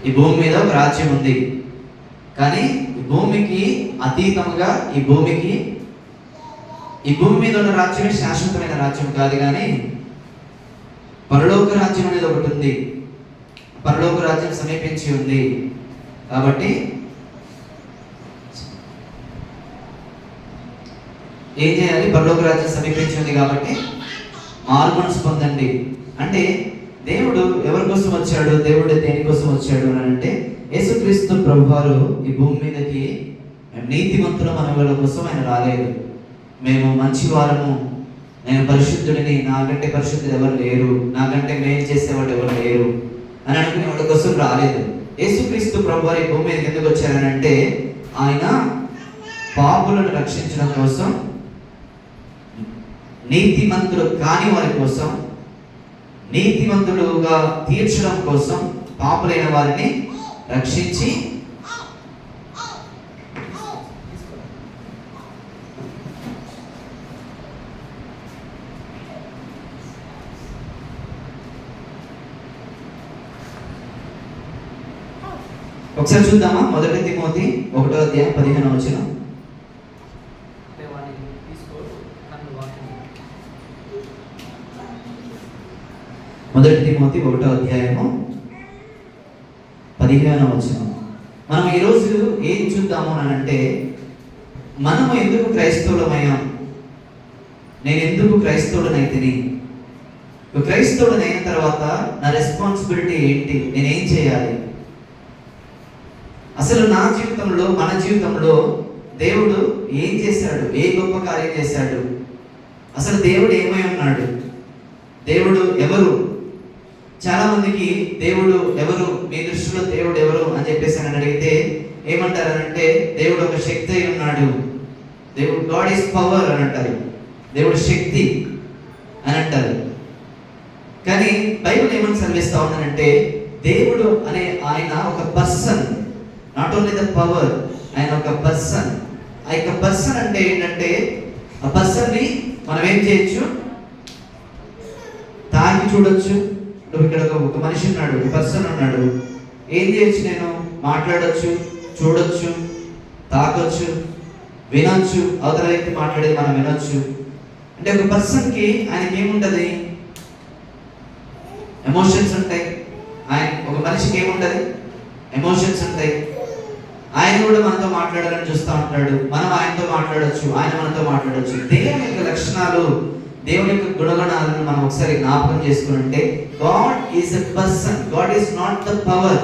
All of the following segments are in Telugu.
ఈ భూమి మీద ఒక రాజ్యం ఉంది. కానీ ఈ భూమికి అతీతంగా ఈ భూమి మీద ఉన్న రాజ్యమే శాశ్వతమైన రాజ్యం కాదు, కానీ పరలోక రాజ్యం అనేది ఒకటి ఉంది. పరలోక రాజ్యం సమీపించి ఉంది. కాబట్టి ఏం చేయాలి? పరలోక రాజ్యం సమీపించి ఉంది కాబట్టి మారు మనసు పొందండి. అంటే దేవుడు ఎవరి కోసం వచ్చాడు? దేవుడు దేనికోసం వచ్చాడు అని అంటే, యేసుక్రీస్తు ప్రభువారు ఈ భూమి మీదకి నీతిమంతులు మనవుల కోసం ఆయన రాలేదు. మేము మంచి వారము, నేను పరిశుద్ధుడిని, నాకంటే పరిశుద్ధులు ఎవరు లేరు, నాకంటే మేలు చేసేవాడు ఎవరు లేరు అని అనుకునే వాళ్ళ కోసం రాలేదు. యేసుక్రీస్తు ప్రభువారు ఈ భూమి మీదకి ఎందుకు వచ్చారని అంటే, ఆయన పాపులను రక్షించడం కోసం, నీతిమంతులు కాని వారి కోసం, నీతిమంతులుగా తీర్చడం కోసం, పాపులైన వారిని రక్షించి ఒకసారి చూద్దామా? 1 తిమోతి 1:15. 1 తిమోతి 1:15. మనం ఈరోజు ఏం చూద్దాము అని అంటే, మనము ఎందుకు క్రైస్తవులమయ్యాం? నేను ఎందుకు క్రైస్తవుడనైతిని? క్రైస్తవుడనైన తర్వాత నా రెస్పాన్సిబిలిటీ ఏంటి? నేనేం చేయాలి? అసలు నా జీవితంలో, మన జీవితంలో దేవుడు ఏం చేశాడు? ఏ గొప్ప కార్యం చేశాడు? అసలు దేవుడు ఏమై ఉన్నాడు? దేవుడు ఎవరు? చాలా మందికి దేవుడు ఎవరు, మీ దృష్టిలో దేవుడు ఎవరు అని చెప్పేసి అని అడిగితే ఏమంటారనంటే, దేవుడు ఒక శక్తి అయి ఉన్నాడు, దేవుడు గాడ్ ఈస్ పవర్ అని అంటారు, దేవుడు శక్తి అని అంటారు. కానీ బైబిల్ ఏమని సెలవిస్తా ఉందనంటే, దేవుడు అనే ఆయన ఒక person, not only the power, ఆయన ఒక పర్సన్. ఆ యొక్క పర్సన్ అంటే ఏంటంటే, ఆ పర్సన్ని మనం ఏం చేయొచ్చు? తాకి చూడొచ్చు. నువ్వు ఇక్కడ ఒక మనిషి ఉన్నాడు, ఒక పర్సన్ ఉన్నాడు, ఏం చేయొచ్చు? నేను మాట్లాడొచ్చు, చూడొచ్చు, తాకొచ్చు, వినొచ్చు, అవతల వ్యక్తి మాట్లాడేది మనం వినొచ్చు. అంటే ఒక పర్సన్కి ఆయనకి ఏముంటుంది? ఎమోషన్స్ ఉంటాయి. ఆయన ఒక మనిషికి ఏముంటుంది? ఎమోషన్స్ ఉంటాయి. ఆయన కూడా మనతో మాట్లాడాలని చూస్తూ ఉంటాడు, మనం ఆయనతో మాట్లాడొచ్చు, ఆయన మనతో మాట్లాడొచ్చు. దేవుని యొక్క లక్షణాలు, దేవుని యొక్క గుణగణాలను మనం ఒకసారి జ్ఞాపకం చేసుకుంటే, God is a person, God is not the power.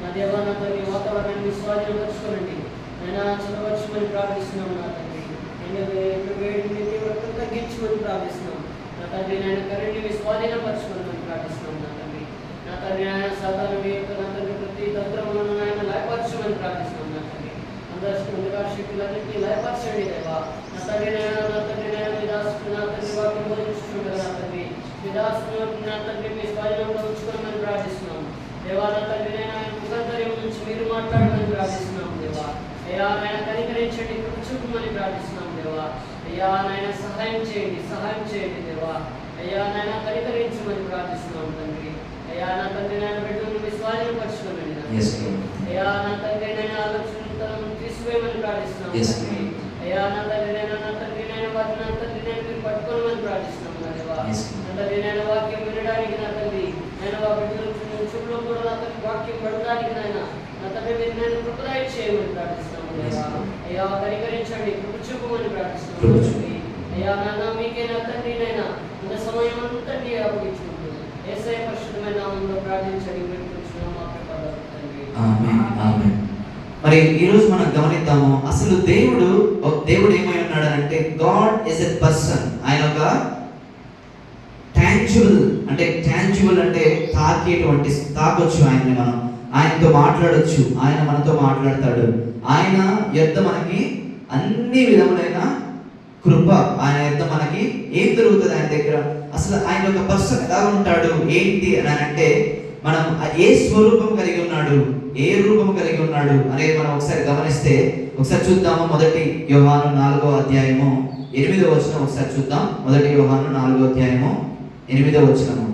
నా దేవా, నా తండ్రి, వాతావరణాన్ని స్వాధీనపరచుకోనండి. అయినా చదవచ్చుమని ప్రార్థిస్తున్నాం నా తండ్రి. వేడిని తీవ్రతను తగ్గించమని ప్రార్థిస్తున్నాం నా తండ్రి. నాయన కరెంట్ని స్వాధీనపరచుకోమని ప్రార్థిస్తున్నాం నా తండ్రి. నా తండ్రి, ఆయన సాధారణ యొక్క నా తండ్రి ప్రతి తంత్రములను ఆయన లయపరచమని ప్రార్థిస్తున్నాం నా తండ్రి. అంధకార శక్తులన్నింటినీ లయపరచండి దేవా. నా తండ్రి, నా తండ్రి, మీ దాసుడు నా తండ్రి వాటిని బోధించుకుంటారు నా తండ్రి. మీ దాసుడు నా తండ్రి మీ స్వాధీనంలో ఉంచుకోమని ప్రార్థిస్తున్నాం దేవా. నా తండ్రి, ఆయన ముఖాంతర్యం నుంచి మీరు మాట్లాడమని ప్రార్థిస్తున్నాం దేవా. అయ్యా నాయన కనికరించండి, చూపమని ప్రార్థిస్తున్నాం దేవా. అయ్యా నాయన సహాయం చేయండి దేవా. అయ్యా నాయన కనికరించమని ప్రార్థిస్తున్నాం తండ్రి. అయ్యా నా తండ్రి, నాయన బిడ్డలను మీ స్వాధీనపరచుకోమని అయ్యా నా తండ్రి, నాయన ఆలోచనలను తీసివేయమని ప్రార్థిస్తున్నాం తండ్రి. అయ్యా నా తండ్రి, నాయన వాటిని నా తండ్రి మీరు పట్టుకోమని ప్రార్థిస్తున్నాం దేవా. నా తండ్రి, నాయన వాక్యం వినడానికి నా తండ్రి, నాయన వా బిడ్డలు చూపులో కూడా నా తండ్రి వాక్యం పడడానికి నాయన నా తండ్రి మీరు నేను కృపదయ చేయమని ప్రార్థిస్తున్నాం దేవా. అయ్యా కనికరించండి, కృప చూపమని కృప ప్రార్థిస్తున్నాం చూపు. తండ్రి. అయ్యా నాన్న మీకే నా తండ్రినైనా ఉన్న సమయం అంతా నీ అప్పగించుకుంటూ యేసయ్య పరిశుద్ధమైన నామములో ప్రార్థించండి వేడుకుంటున్నాం మా ప్రభు తండ్రి. ఆమేన్, ఆమేన్. మరి ఈ రోజు మనం గమనిద్దాము, అసలు దేవుడు ఏమై ఉన్నాడు అంటే గాడ్ ఇస్ ఎ పర్సన్. ఆయన ఒక టాంజిబుల్ అంటే తాకొచ్చు ఆయన్ని, మనం ఆయనతో మాట్లాడొచ్చు, ఆయన మనతో మాట్లాడతాడు. ఆయన యొద్ద మనకి అన్ని విధములైన కృప, ఆయన యొద్ద మనకి ఏం దొరుకుతుంది ఆయన దగ్గర. అసలు ఆయన ఒక పర్సన్ ఎలా ఉంటాడు ఏంటి అని అంటే, మనం ఏ స్వరూపం కలిగి ఉన్నాడు, ఏ రూపం కలిగి ఉన్నాడు అనేది మనం ఒకసారి గమనిస్తే ఒకసారి చూద్దాము. 1 యోహాను 4వ అధ్యాయము 8వ వచనం ఒకసారి చూద్దాం. 1 యోహాను 4వ అధ్యాయము 8వ వచనము.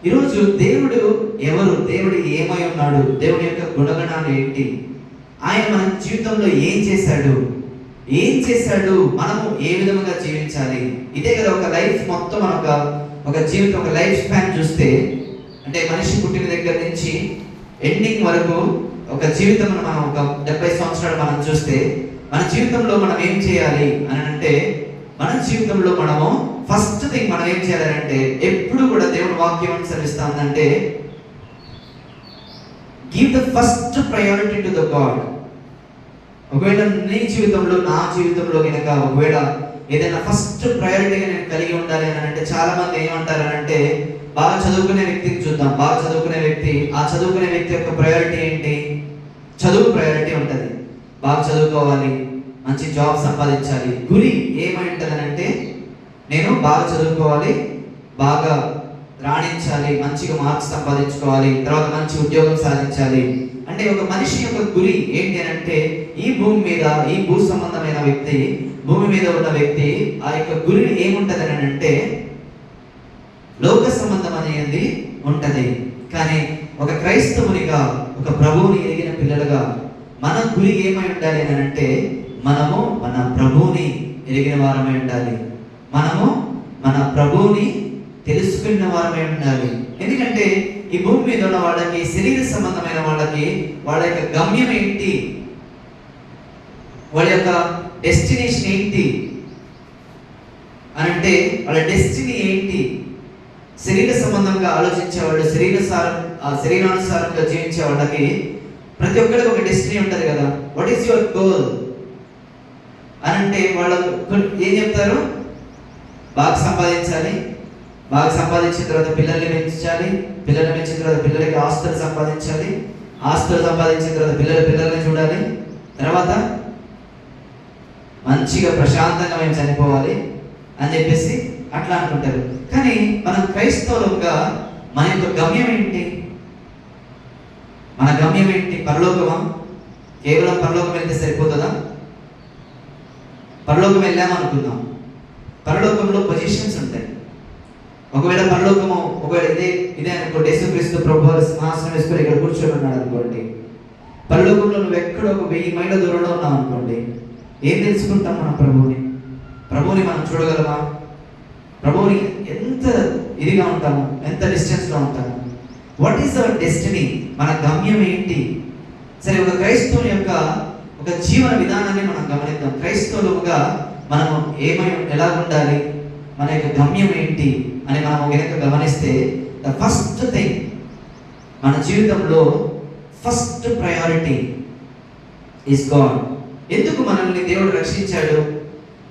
ఈరోజు దేవుడు ఎవరు, దేవుడు ఏమై ఉన్నాడు, దేవుని యొక్క గుణగణాలు ఏంటి, ఆయన మన జీవితంలో ఏం చేశాడు, మనము ఏ విధంగా జీవించాలి. ఇదే కదా ఒక లైఫ్ మొత్తం, మన ఒక జీవితం, ఒక లైఫ్ స్పాన్ చూస్తే, అంటే మనిషి పుట్టిన దగ్గర నుంచి ఎండింగ్ వరకు ఒక జీవితం మనం ఒక 70 సంవత్సరాలు మనం చూస్తే, మన జీవితంలో మనం ఏం చేయాలి అని అంటే, మన జీవితంలో మనము ఫస్ట్ థింగ్ మనం ఏం చేయాలంటే, ఎప్పుడు కూడా దేవుని వాక్యం అనుసరిస్తా ఉందంటే, give the first priority to the God. ఒకవేళ నీ జీవితంలో, నా జీవితంలో కనుక ఒకవేళ ఏదైనా ఫస్ట్ ప్రయారిటీగా నేను కలిగి ఉండాలి అని అంటే, చాలా మంది ఏమంటారనంటే, బాగా చదువుకునే వ్యక్తిని చూద్దాం. బాగా చదువుకునే వ్యక్తి, ఆ చదువుకునే వ్యక్తి యొక్క ప్రయారిటీ ఏంటి? చదువు ప్రయారిటీ ఉంటుంది. బాగా చదువుకోవాలి, మంచి జాబ్ సంపాదించాలి. గురి ఏమై ఉంటుంది అంటే, నేను బాగా చదువుకోవాలి, బాగా రాణించాలి, మంచిగా మార్క్స్ సంపాదించుకోవాలి, తర్వాత మంచి ఉద్యోగం సాధించాలి. అంటే ఒక మనిషి యొక్క గురి ఏంటి అని అంటే, ఈ భూమి మీద, ఈ భూ సంబంధమైన వ్యక్తి, భూమి మీద ఉన్న వ్యక్తి, ఆ యొక్క గురి ఏముంటది అని అంటే, లోక సంబంధం అనేది ఉంటది. కానీ ఒక క్రైస్తవునిగా, ఒక ప్రభువుని ఎరిగిన పిల్లలుగా మన గురి ఏమై ఉండాలి అని అంటే, మనము మన ప్రభువుని ఎరిగిన వారమై ఉండాలి, మనము మన ప్రభువుని తెలుసుకున్న వారమై ఉండాలి. ఎందుకంటే ఈ భూమి మీద ఉన్న వాళ్ళకి, శరీర సంబంధమైన వాళ్ళకి, వాళ్ళ యొక్క గమ్యం ఏంటి, వాళ్ళ యొక్క డెస్టినేషన్ ఏంటి అని అంటే, వాళ్ళ డెస్టినీ ఏంటి. శరీర సంబంధంగా ఆలోచించేవాళ్ళు, శరీరానుసారంగా జీవించే వాళ్ళకి ప్రతి ఒక్కరికి ఒక డెస్టినీ ఉంటుంది కదా. వాట్ ఈస్ యువర్ గోల్ అని అంటే, వాళ్ళు ఏం చెప్తారు? బాగా సంపాదించాలి, బాగా సంపాదించిన తర్వాత పిల్లల్ని పెంచాలి, పిల్లల్ని పెంచిన తర్వాత పిల్లలకి ఆస్తులు సంపాదించాలి, ఆస్తులు సంపాదించిన తర్వాత పిల్లల్ని చూడాలి, తర్వాత మంచిగా ప్రశాంతంగా మేము చనిపోవాలి అని చెప్పేసి అట్లా అనుకుంటారు. కానీ మనం క్రైస్తవులుగా మన యొక్క గమ్యం ఏంటి? మన గమ్యం ఏంటి? పరలోకమా? కేవలం పరలోకం వెళ్తే సరిపోతుందా? పరలోకం వెళ్ళామనుకుందాం, పరలోకంలో పొజిషన్స్ ఉంటాయి. ఒకవేళ పరలోకము ఒకవేళ ఇదే అనుకోండి, యేసుక్రీస్తు ప్రభువారు సింహాసనం వేసుకొని ఇక్కడ కూర్చొని ఉన్నాడు అనుకోండి. పరలోకంలో నువ్వు ఎక్కడో ఒక 1000 మైళ్ళ దూరంలో ఉన్నావు అనుకోండి. ఏం తెలుసుకుంటాం? మన ప్రభువుని మనం చూడగలమా? ప్రభువుని ఎంత ఇదిగా ఉంటాము, ఎంత డిస్టెన్స్లో ఉంటాము? What is our destiny? మన గమ్యం ఏంటి? సరే, ఒక క్రైస్తవుని యొక్క ఒక జీవన విధానాన్ని మనం గమనిద్దాం. క్రైస్తవులుగా మనం ఎలా ఉండాలి, మన యొక్క గమ్యం ఏంటి అని మనం కనుక గమనిస్తే, ద ఫస్ట్ థింగ్, మన జీవితంలో ఫస్ట్ ప్రయారిటీ ఈస్ గాడ్. ఎందుకు మనల్ని దేవుడు రక్షించాడు,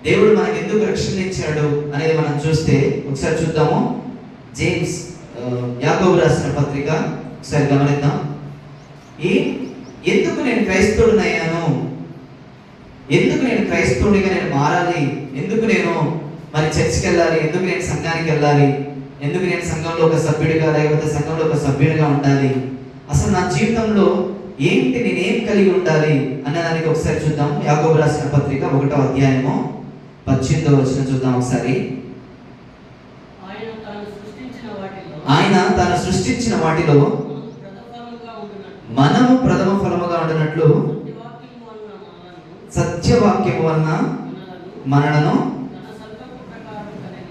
దేవుడు మనకి ఎందుకు రక్షణ ఇచ్చాడు అనేది మనం చూస్తే ఒకసారి చూద్దాము. జేమ్స్, యాకోబు రాసిన పత్రిక ఒకసారి గమనిద్దాం. ఎందుకు నేను క్రైస్తవుడినయ్యాను, ఎందుకు నేను క్రైస్తవుడిగా నేను మారాలి, ఎందుకు నేను మరి చర్చికి వెళ్ళాలి, ఎందుకు నేను సంఘానికి వెళ్ళాలి, ఎందుకు నేను సంఘంలో ఒక సభ్యుడిగా లేకపోతే సంఘంలో ఒక సభ్యుడిగా ఉండాలి, అసలు నా జీవితంలో ఏంటి, నేనేం కలిగి ఉండాలి అన్నదానికి ఒకసారి చూద్దాం. యాకోబు రాసిన పత్రిక 1వ అధ్యాయము 18వ వచనం చూద్దాం ఒకసారి. ఆయన తాను సృష్టించిన వాటిలో మనము ప్రథమ ఫలముగా ఉండినట్లు సత్యవాక్యము వలన మనలను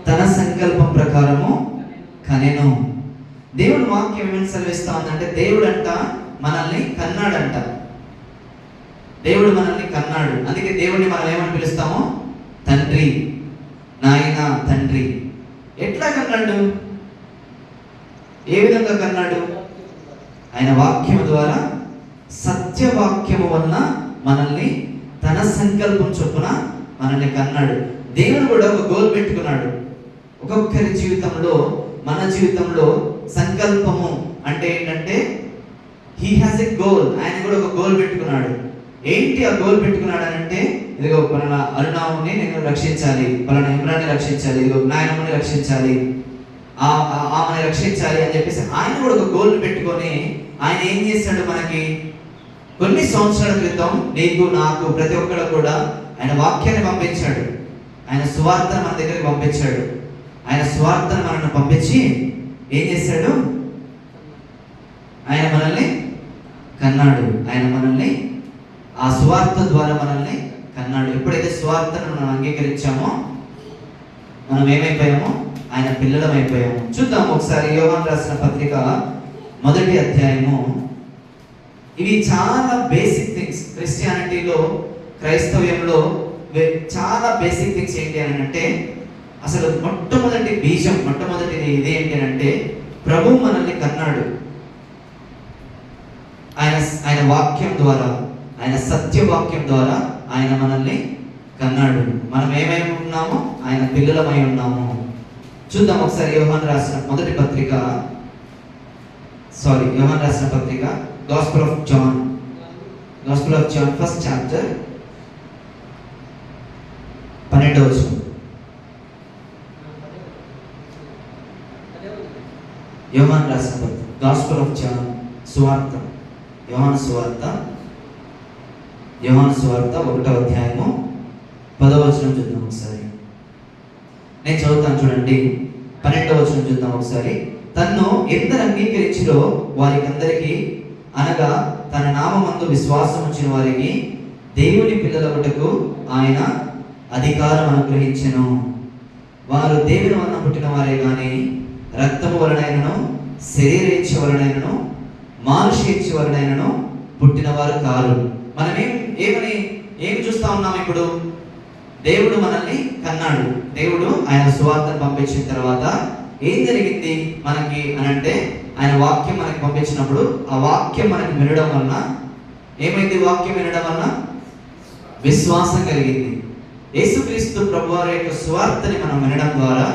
తన సంకల్పం ప్రకారము కనెను. దేవుడు వాక్యం ఏమని సెలవిస్తా ఉందంటే, దేవుడు అంట మనల్ని కన్నాడంట. దేవుడు మనల్ని కన్నాడు. అందుకే దేవుడిని మనం ఏమని పిలుస్తాము? తండ్రి, నాయన, తండ్రి. ఎట్లా కన్నాడు? ఏ విధంగా కన్నాడు? ఆయన వాక్యము ద్వారా, సత్యవాక్యము వలన మనల్ని తన సంకల్పం చొప్పున మనల్ని కన్నాడు. దేవుడు కూడా ఒక గోల్ పెట్టుకున్నాడు. ఒక్కొక్కరి జీవితంలో, మన జీవితంలో సంకల్పము అంటే ఏంటంటే హీ హ్యాస్ ఎ గోల్. ఆయన కూడా ఒక గోల్ పెట్టుకున్నాడు. ఏంటి ఆ గోల్ పెట్టుకున్నాడు అని అంటే, ఇదిగో పలానా అరుణాముని నేను రక్షించాలి, పలానా ఇమ్రాన్ని రక్షించాలి, ఇదిగో నాయనమ్మని రక్షించాలి, ఆమెని రక్షించాలి అని చెప్పేసి ఆయన కూడా ఒక గోల్ పెట్టుకొని ఆయన ఏం చేశాడు? మనకి కొన్ని సంవత్సరాల క్రితం నీకు, నాకు, ప్రతి ఒక్కరు కూడా ఆయన వాక్యాన్ని పంపించాడు. ఆయన సువార్తను మన దగ్గరికి పంపించాడు. ఆయన సువార్తను మనల్ని పంపించి ఏం చేశాడు? ఆయన మనల్ని కన్నాడు. ఆయన మనల్ని ఆ సువార్త ద్వారా మనల్ని కన్నాడు. ఎప్పుడైతే సువార్తను మనం అంగీకరించామో మనం ఏమైపోయామో? ఆయన పిల్లలం అయిపోయాము. చూద్దాం ఒకసారి యోహాను రాసిన పత్రిక 1వ అధ్యాయము. ఇవి చాలా బేసిక్ థింగ్స్ క్రిస్టియానిటీలో, క్రైస్తవ్యంలో చాలా బేసిక్ థింగ్స్ ఏంటి అని అంటే, అసలు మొట్టమొదటి బీజం, మొట్టమొదటిది ఇదేంటి అని అంటే, ప్రభు మనల్ని కన్నాడు. ఆయన వాక్యం ద్వారా, ఆయన సత్యవాక్యం ద్వారా ఆయన మనల్ని కన్నాడు. మనం ఏమై ఉన్నామో? ఆయన పిల్లలమై ఉన్నాము. చూద్దాం ఒకసారి యోహాను రాసిన పత్రిక gospel of John, first chapter 12వ వచనం. యోహాను రాసిన గాస్పెల్ ఆఫ్ జాన్, సువార్త, యోహాను సువార్త 1వ అధ్యాయము 10వ వచనం చూద్దాం ఒకసారి. నేను చదువుతాను చూడండి. 12వ వచనం చూద్దాం ఒకసారి. తన్ను ఎందరు అంగీకరించిరో వారికందరికీ, అనగా తన నామమందు విశ్వాసం ఉంచిన వారికి దేవుని పిల్లలగుటకు ఆయన అధికారం అనుగ్రహించెను. వారు దేవుని వలన పుట్టిన వారే గాని రక్తము వలనైనను, శరీరేచ్ఛ వలనైనను, మానుషేచ్ఛ వలనైనను పుట్టిన వారు కారు. మనం ఏమి చూస్తా ఉన్నాం ఇప్పుడు? దేవుడు మనల్ని కన్నాడు. దేవుడు ఆయన సువార్తను పంపించిన తర్వాత ఏం జరిగింది మనకి అని అంటే, ఆయన వాక్యం మనకి పంపించినప్పుడు ఆ వాక్యం మనకి వినడం వలన ఏమైంది? వాక్యం వినడం వలన విశ్వాసం కలిగింది. యేసుక్రీస్తు ప్రభువారి యొక్క సువార్తని మనం వినడం ద్వారా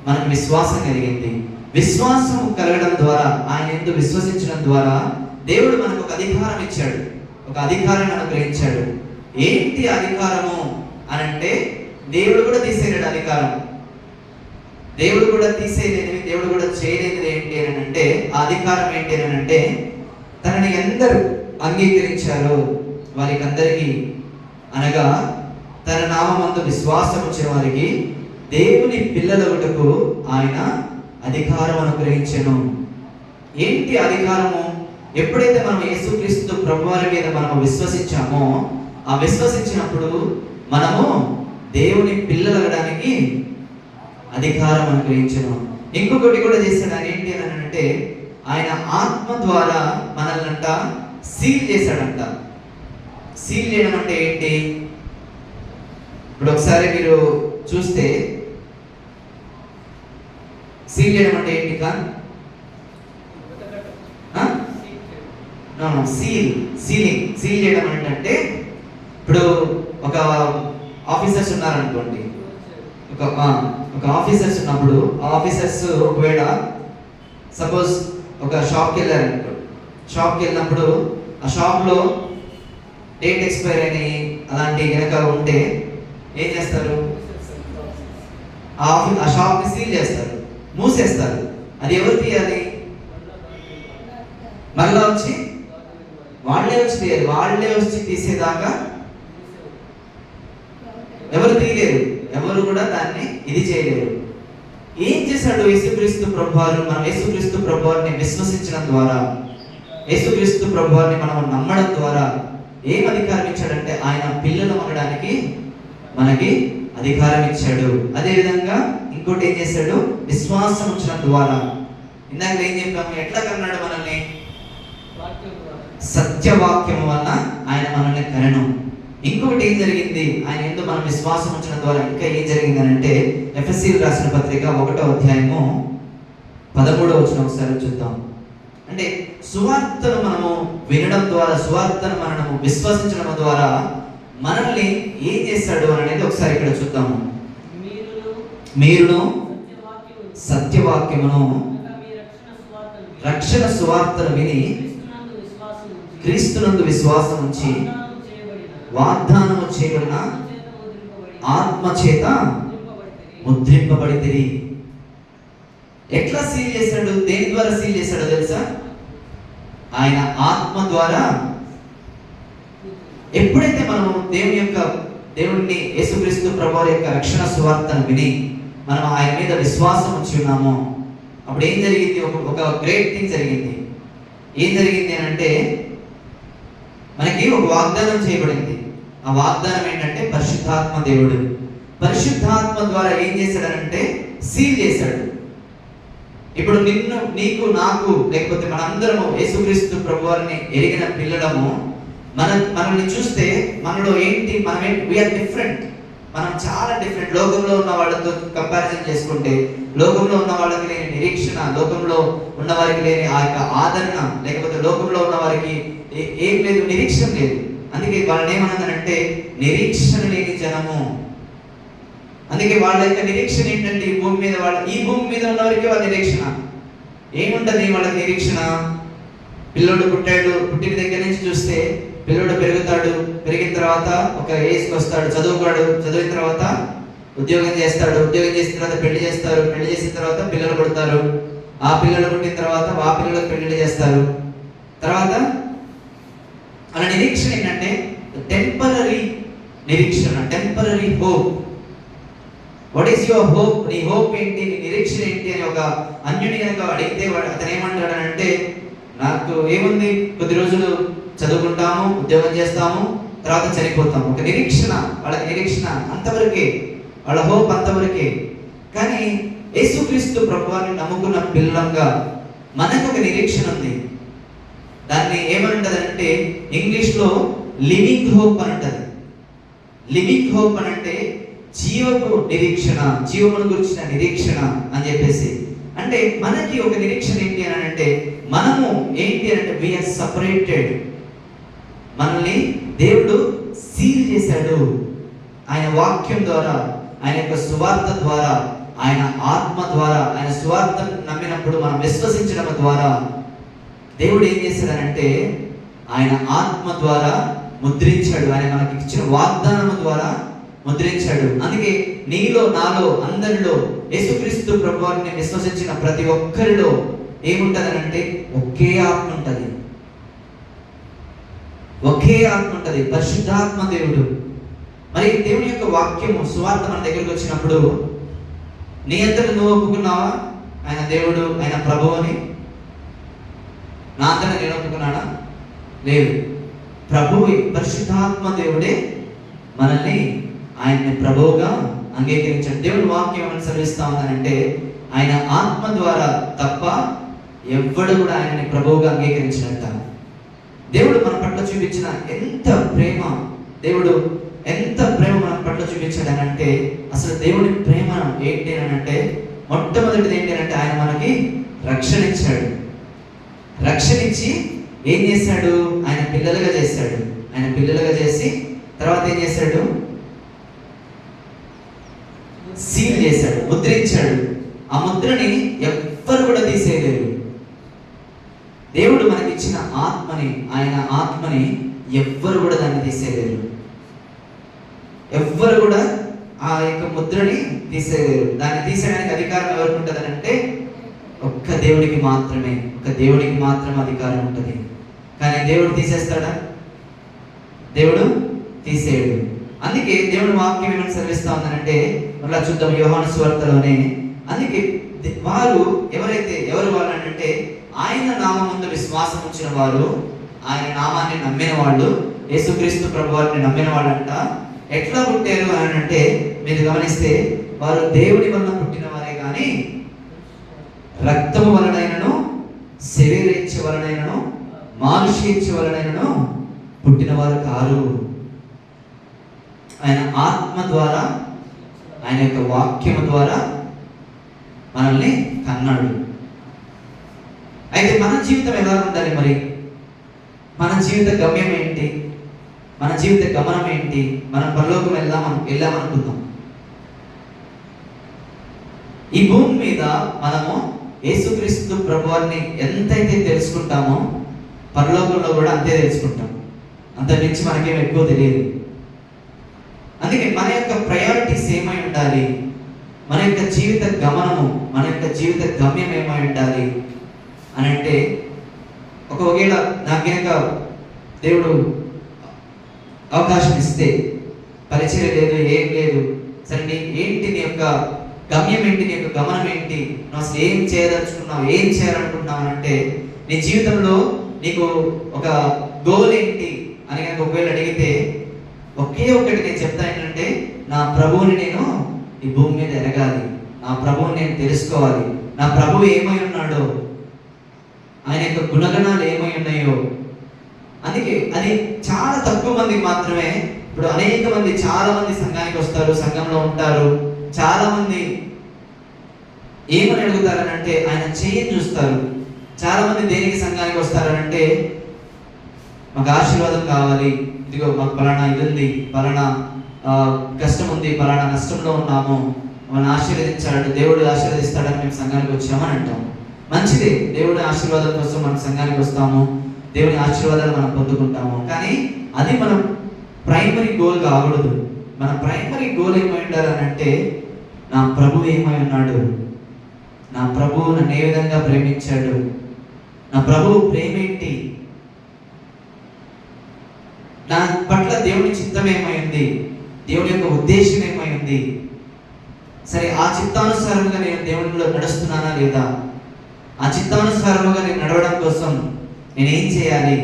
మనకు విశ్వాసం కలిగింది. విశ్వాసం కలగడం ద్వారా, ఆయన యందు విశ్వసించడం ద్వారా దేవుడు మనకు ఒక అధికారం ఇచ్చాడు, ఒక అధికారాన్ని అనుగ్రహించాడు. ఏంటి అధికారము అని అంటే, దేవుడు కూడా తీసేయలేడు అధికారం. దేవుడు కూడా తీసేయలేనివి, దేవుడు కూడా చేయలేనిది ఏంటి అని అంటే, ఆ అధికారం ఏంటి అని అంటే, తనని ఎందరు అంగీకరించారో వారికి అందరికీ, అనగా తన నామమందు విశ్వాసం ఉంచిన వారికి దేవుని పిల్లలగుటకు ఆయన అధికారం అనుగ్రహించెను. ఏంటి అధికారము? ఎప్పుడైతే మనం యేసుక్రీస్తు ప్రభువారి మీద మనము విశ్వసించామో, ఆ విశ్వసించినప్పుడు మనము దేవుని పిల్లలగడానికి అధికారం అనుగ్రహించెను. ఇంకొకటి కూడా చేశాడు. ఆయన ఏంటి అని అంటే, ఆయన ఆత్మ ద్వారా మనల్నంట సీల్ చేశాడంట. సీల్ చేయడం అంటే ఏంటి? ఇప్పుడు ఒకసారి మీరు చూస్తే సీల్ చేయడం అంటే ఏంటి? సీల్ చేయడం అంటే, ఇప్పుడు ఒక ఆఫీసర్స్ ఉన్నారనుకోండి, ఒక ఆఫీసర్స్ ఉన్నప్పుడు ఆ ఆఫీసర్స్ ఒకవేళ సపోజ్ ఒక షాప్కి వెళ్ళారనుకో, షాప్కి వెళ్ళినప్పుడు ఆ షాప్లో డేట్ ఎక్స్పైర్ అని అలాంటి కనుక ఉంటే ఏం చేస్తారు? ఆ షాప్ని సీల్ చేస్తారు, మూసేస్తారు. అది ఎవరు తీయాలి? మళ్ళా వచ్చి వాళ్ళే వచ్చి తీయాలి. వాళ్ళే వచ్చి తీసేదాకా ఎవరు తీయలేరు, ఎవరు కూడా దాన్ని ఇది చేయలేరు. ఏం చేశాడు యేసుక్రీస్తు ప్రభువారు? మనం యేసుక్రీస్తు ప్రభువారిని విశ్వసించడం ద్వారా, యేసుక్రీస్తు ప్రభువారిని మనం నమ్మడం ద్వారా ఏం అధికారం ఇచ్చాడంటే, ఆయన పిల్లలు అనడానికి మనకి అధికారం ఇచ్చాడు. అదేవిధంగా ఇంకోటి ఏం చేశాడు? విశ్వాసం ఉంచడం ద్వారా. ఇందాక ఏం చెప్పాము? ఎట్లా కన్నాడు మనల్ని? సత్యవాక్యం వలన ఆయన మనల్ని కనెను. ఇంకొకటి ఏం జరిగింది, ఆయన ఎందుకు మనం విశ్వాసం ఉంచడం ద్వారా ఇంకా ఏం జరిగింది అని అంటే, ఎఫెసీయులకు రాసిన పత్రిక 1వ అధ్యాయము 13వ వచనం ఒకసారి చూద్దాం. అంటే సువార్తను మనము వినడం ద్వారా, సువార్తను మనము విశ్వసించడం ద్వారా మనల్ని ఏం చేస్తాడు అనేది ఒకసారి ఇక్కడ చూద్దాము. మీరును సత్యవాక్యమును రక్షణ సువార్తను విని క్రీస్తునందు విశ్వాసం ఉంచి వాగ్దానము చేయబడిన ఆత్మ చేత ముద్రింపబడితిరి. ఎట్లా సీల్ చేశాడు? దేని ద్వారా సీల్ చేశాడో తెలుసా? ఆయన ఆత్మ ద్వారా. ఎప్పుడైతే మనము దేవుడిని యేసుక్రీస్తు ప్రభువారి యొక్క రక్షణ సువార్తను విని మనం ఆయన మీద విశ్వాసం ఉంచి ఉన్నామో, అప్పుడు ఏం జరిగింది? ఒక గ్రేట్ థింగ్ జరిగింది. ఏం జరిగింది అని అంటే, మనకి ఒక వాగ్దానం చేయబడింది. ఆ వాగ్దానం ఏంటంటే పరిశుద్ధాత్మ దేవుడు. పరిశుద్ధాత్మ ద్వారా ఏం చేశాడనంటే సీల్ చేశాడు. ఇప్పుడు నిన్ను, నీకు, నాకు, లేకపోతే మనందరము యేసుక్రీస్తు ప్రభువారిని ఎరిగిన పిల్లలము, మనల్ని చూస్తే మనలో ఏంటి, వీఆర్ డిఫరెంట్. మనం చాలా డిఫరెంట్. లోకంలో ఉన్న వాళ్ళతో కంపారిజన్ చేసుకుంటే లోకంలో ఉన్న వాళ్ళకి లేని నిరీక్షణ, లోకంలో ఉన్న వారికి లేని ఆ యొక్క ఆదరణ, లేకపోతే లోకంలో ఉన్న వారికి ఏం లేదు, నిరీక్షణ లేదు. అందుకే వాళ్ళని ఏమన్నదంటే నిరీక్షణ లేని జనము. అందుకే వాళ్ళ యొక్క నిరీక్షణ ఏంటంటే ఈ భూమి మీద ఉన్న వారికి వాళ్ళ నిరీక్షణ ఏముంటది? వాళ్ళకి నిరీక్షణ, పిల్లోడు పుట్టాడు, పుట్టిన దగ్గర నుంచి చూస్తే పిల్లోడు పెరుగుతాడు, పెరిగిన తర్వాత ఒక ఏజ్కి వస్తాడు, చదివిన తర్వాత ఉద్యోగం చేస్తాడు, ఉద్యోగం చేసిన తర్వాత పెళ్లి చేస్తారు, పెళ్లి చేసిన తర్వాత పిల్లలు పుడతారు, ఆ పిల్లలు పుట్టిన తర్వాత ఆ పిల్లలకు పెళ్లి చేస్తారు. తర్వాత అలా నిరీక్షణ ఏంటంటే టెంపరరీ నిరీక్షణ, temporary hope. What is your hope? నీ హోప్ ఏంటి, నీ నిరీక్షణ ఏంటి అని ఒక అన్యుని కనుక అడిగితే అతను ఏమంటాడనంటే, నాకు ఏముంది, కొద్ది రోజులు చదువుకుంటాము, ఉద్యోగం చేస్తాము, తర్వాత చనిపోతాము. ఒక నిరీక్షణ, వాళ్ళకి నిరీక్షణ అంతవరకే, వాళ్ళ హోప్ అంతవరకే. కానీ యేసుక్రీస్తు ప్రభువాన్ని నమ్ముకున్న పిల్లలంగా మనకు ఒక నిరీక్షణ ఉంది. దాన్ని ఏమంటదంటే ఇంగ్లీష్లో లివింగ్ హోప్ అని అంటది. లివింగ్ హోప్ అని అంటే జీవపు నిరీక్షణ, జీవమును గురించిన నిరీక్షణ అని చెప్పేసి. అంటే మనకి ఒక నిరీక్షణ ఏంటి అని అంటే, మనము ఏంటి అంటే వీఆర్ సపరేటెడ్. మనల్ని దేవుడు సీల్ చేశాడు ఆయన వాక్యం ద్వారా, ఆయన యొక్క సువార్త ద్వారా, ఆయన ఆత్మ ద్వారా. ఆయన సువార్తను నమ్మినప్పుడు, మనం విశ్వసించడం ద్వారా దేవుడు ఏం చేశాడనంటే ఆయన ఆత్మ ద్వారా ముద్రించాడు. ఆయన మనకి ఇచ్చిన వాగ్దానము ద్వారా ముద్రించాడు. అందుకే నీలో, నాలో, అందరిలో యేసుక్రీస్తు ప్రభువాన్ని విశ్వసించిన ప్రతి ఒక్కరిలో ఏముంటదనంటే ఒకే ఆత్మ ఉంటది, ఒకే ఆత్మ ఉంటది, పరిశుద్ధాత్మ దేవుడు. మరి దేవుని యొక్క వాక్యము, సువార్త మన దగ్గరికి వచ్చినప్పుడు నీ అంతట నువ్వు ఒప్పుకున్నావా ఆయన దేవుడు, ఆయన ప్రభువు అని? నా అంతట నేను ఒప్పుకున్నానా? లేదు. ప్రభువు, పరిశుద్ధాత్మ దేవుడే మనల్ని ఆయన్ని ప్రభువుగా అంగీకరించాడు. దేవుని వాక్యం ఏమని సెలవిస్తా ఉందనంటే, ఆయన ఆత్మ ద్వారా తప్ప ఎవ్వడు కూడా ఆయన్ని ప్రభువుగా అంగీకరించినట్ట. దేవుడు మన పట్ల చూపించిన ఎంత ప్రేమ, దేవుడు ఎంత ప్రేమ మన పట్ల చూపించాడు అని అంటే, అసలు దేవుని ప్రేమ ఏంటి అని అంటే, మొట్టమొదటిది ఏంటి అంటే ఆయన మనకి రక్షణ ఇచ్చాడు. రక్షణ ఇచ్చి ఏం చేశాడు? ఆయన పిల్లలుగా చేశాడు. ఆయన పిల్లలుగా చేసి తర్వాత ఏం చేశాడు? సీల్ చేశాడు, ముద్రించాడు. ఆ ముద్రని ఎవ్వరు కూడా తీసేయలేరు. దేవుడు మనకిచ్చిన ఆత్మని, ఆయన ఆత్మని ఎవ్వరు కూడా దాన్ని తీసేయలేరు. ఎవ్వరు కూడా ఆ యొక్క ముద్రని తీసేయలేరు. దాన్ని తీసేయడానికి అధికారం ఎవరికి ఉంటుంది అంటే ఒక్క దేవుడికి మాత్రమే, ఒక్క దేవుడికి మాత్రమే అధికారం ఉంటుంది. కానీ దేవుడు తీసేస్తాడా? దేవుడు తీసేయడు. అందుకే దేవుని వాక్యం ఏమైనా సెలవిస్తా ఉందనంటే, మళ్ళీ చూద్దాం యోహాను సువార్తలోనే. అందుకే వారు ఎవరు వాళ్ళంటే ఆయన నామముందు విశ్వాసం ఉంచిన వారు, ఆయన నామాన్ని నమ్మిన వాళ్ళు, యేసుక్రీస్తు ప్రభువారిని నమ్మిన వాళ్ళంట ఎట్లా పుట్టారు అని అంటే, మీరు గమనిస్తే వారు దేవుని వలన పుట్టిన వారే కానీ రక్తము వలనైనను, శరీరేచ్ఛ వలనైనను, మానుషేచ్ఛ వలనైనను పుట్టినవారు కారు. ఆయన ఆత్మ ద్వారా, ఆయన యొక్క వాక్యము ద్వారా మనల్ని కన్నాడు. అయితే మన జీవితం ఎలా ఉండాలి మరి? మన జీవిత గమ్యం ఏంటి? మన జీవిత గమనం ఏంటి? మనం పరలోకం వెళ్ళామనుకుందాం. ఈ భూమి మీద మనము యేసుక్రీస్తు ప్రభువాన్ని ఎంతైతే తెలుసుకుంటామో పరలోకంలో కూడా అంతే తెలుసుకుంటాం. అంత మించి మనకేం ఎక్కువ తెలియదు. అందుకే మన యొక్క ప్రయారిటీస్ ఏమై ఉండాలి? మన యొక్క జీవిత గమనము, మన యొక్క జీవిత గమ్యం ఏమై ఉండాలి అని అంటే, ఒకవేళ నాకు కనుక దేవుడు అవకాశం ఇస్తే, పరిచయం లేదు, ఏం లేదు, సరే ఏంటి నీ యొక్క గమ్యం ఏంటి, నీ యొక్క గమనం ఏంటి, నువ్వు అసలు ఏం చేయదలుచుకున్నావు, ఏం చేయాలనుకుంటున్నావు అంటే, నీ జీవితంలో నీకు ఒక గోల్ ఏంటి అని కనుక ఒకవేళ అడిగితే ఒకే ఒకటి నేను చెప్తాను ఏంటంటే, నా ప్రభువుని నేను ఈ భూమి మీద ఎరగాలి, నా ప్రభువుని నేను తెలుసుకోవాలి, నా ప్రభువు ఏమై ఉన్నాడో, ఆయన యొక్క గుణగణాలు ఏమై ఉన్నాయో. అందుకే అది చాలా తక్కువ మందికి మాత్రమే. ఇప్పుడు అనేక మంది, చాలా మంది సంఘానికి వస్తారు, సంఘంలో ఉంటారు. చాలా మంది ఏమని అడుగుతారని అంటే ఆయన చెయ్యి చూస్తారు. చాలా మంది దేనికి సంఘానికి వస్తారనంటే, మాకు ఆశీర్వాదం కావాలి, ఇదిగో మాకు పలానా ఇది ఉంది, పలానా కష్టం ఉంది, పలానా నష్టంలో ఉన్నాము, మనల్ని ఆశీర్వదించాడు, దేవుడు ఆశీర్వదిస్తాడని మేము సంఘానికి వచ్చామని అంటాం. మంచిదే, దేవుడి ఆశీర్వాదం కోసం మనం సంఘానికి వస్తాము, దేవుని ఆశీర్వాదాలు మనం పొందుకుంటాము. కానీ అది మనం ప్రైమరీ గోల్ కాకూడదు. మన ప్రైమరీ గోల్ ఏమై ఉండాలనంటే, నా ప్రభువు ఏమై ఉన్నాడు, నా ప్రభువు నన్ను ఏ విధంగా ప్రేమించాడు, నా ప్రభువు ప్రేమ ఏంటి, నా పట్ల దేవుని చిత్తం ఏమై ఉంది, దేవుని యొక్క ఉద్దేశం ఏమై ఉంది, సరే ఆ చిత్తానుసారంగా నేను దేవునిలో నడుస్తున్నానా లేదా, ఆ చిత్తానుసారంగా నేను నడవడం కోసం నేనేం చేయాలి,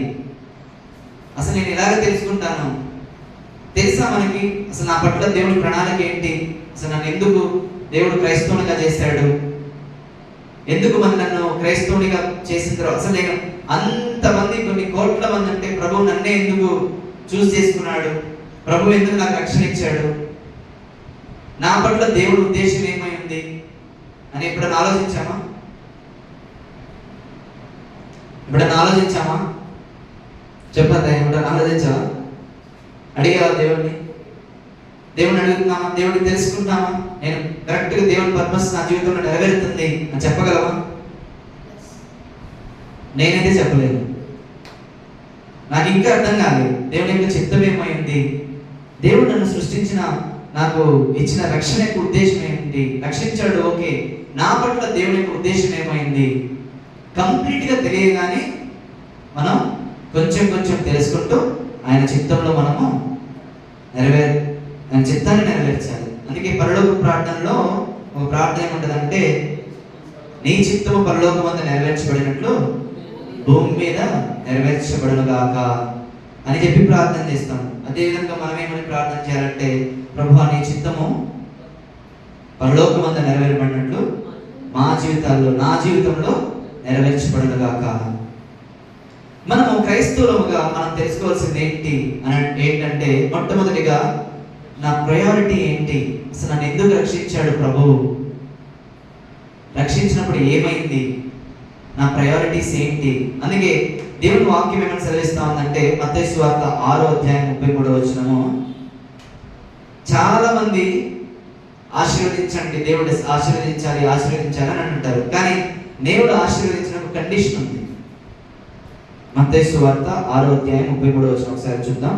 అసలు నేను ఎలాగ తెలుసుకుంటాను, తెలుసా మనకి అసలు నా పట్ల దేవుని ప్రణాళిక ఏంటి, అసలు నన్ను ఎందుకు దేవుడు క్రైస్తవునిగా చేశాడు, ఎందుకు నన్ను క్రైస్తవునిగా చేసిన తర్వాత అసలు నేను అంతమంది, కొన్ని కోట్ల మంది అంటే ప్రభువు నన్నే ఎందుకు చూస్ చేసుకున్నాడు, ప్రభు ఎందుకు నాకు రక్షణ ఇచ్చాడు, నా పట్ల దేవుడి ఉద్దేశం ఏమై ఉంది అని ఎప్పుడైనా ఆలోచించామా? చెప్పండి, ఎప్పుడైనా ఆలోచించావా? అడిగావా దేవుడిని? దేవుడిని అడుగుతున్నామా? దేవుడిని తెలుసుకుంటున్నామా? నేను కరెక్ట్గా దేవుని పర్పస్ నా జీవితంలో నెరవేరుతుంది అని చెప్పగలవా? నేనైతే చెప్పలేదు. నాకు ఇంకా అర్థం కాలేదు దేవుని యొక్క చిత్తం ఏమైంది, దేవుడు నన్ను సృష్టించిన, నాకు ఇచ్చిన రక్షణ యొక్క ఉద్దేశం ఏంటి, రక్షించాడు ఓకే, నా పట్ల దేవుని యొక్క ఉద్దేశం ఏమైంది కంప్లీట్గా తెలియగానే మనం కొంచెం కొంచెం తెలుసుకుంటూ ఆయన చిత్తంలో మనము ఆయన చిత్తాన్ని నెరవేర్చాలి. అందుకే పరలోక ప్రార్థనలో ఒక ప్రార్థన ఏముంటుందంటే, నీ చిత్తము పరలోకమందు నెరవేర్చబడినట్లు భూమి మీద నెరవేర్చబడును గాక అని చెప్పి ప్రార్థన చేస్తాం. అదేవిధంగా మనం ఏమని ప్రార్థన చేయాలంటే, ప్రభువా నీ చిత్తము పరలోకమందు నెరవేరబడినట్లు మా జీవితాల్లో, నా జీవితంలో నెరవేర్చబడును గాక. మనము క్రైస్తవులుగా మనం తెలుసుకోవాల్సింది ఏంటంటే మొట్టమొదటిగా నా ప్రయారిటీ ఏంటి, అసలు నన్ను ఎందుకు రక్షించాడు ప్రభువు, రక్షించినప్పుడు ఏమైంది, నా ప్రయారిటీస్ ఏంటి. అందుకే దేవుని వాక్యం ఏమైనా సెలవిస్తా ఉందంటే, మత్తయి సువార్త 6:33 చాలా మంది ఆశీర్వదించండి, దేవుడు ఆశీర్వదించాలి అని అంటారు. కానీ దేవుడు ఆశీర్వదించిన ఒక కండిషన్ ఉంది. మత్తయి సువార్త 6:33 ఒకసారి చూద్దాం.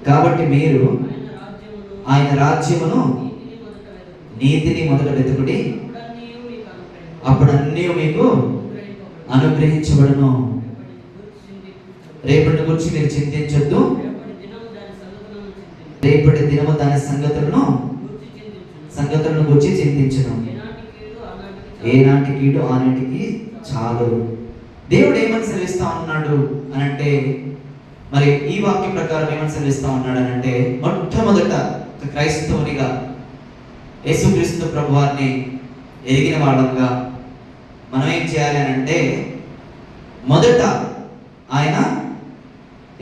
కాబట్టి మీరు ఆయన రాజ్యమును నీతిని మొదట వెతుకుడి, అప్పుడు అన్నీ మీకు అనుగ్రహించబడును. రేపటి గురించి మీరు చింతించొద్దు, రేపటి దినము దాని సంగతులను గురించి చింతించను, ఏనాటి కీడు ఆనాటికి చాలు. దేవుడు ఏమని సెలవిస్తా ఉన్నాడు అని అంటే, మరి ఈ వాక్యం ప్రకారం ఏమని సెలవిస్తా ఉన్నాడు అని అంటే, మొట్టమొదట క్రైస్తవునిగా యేసుక్రీస్తు ప్రభువాన్ని ఎరిగిన వాళ్ళంగా మనం ఏం చేయాలి అని అంటే, మొదట ఆయన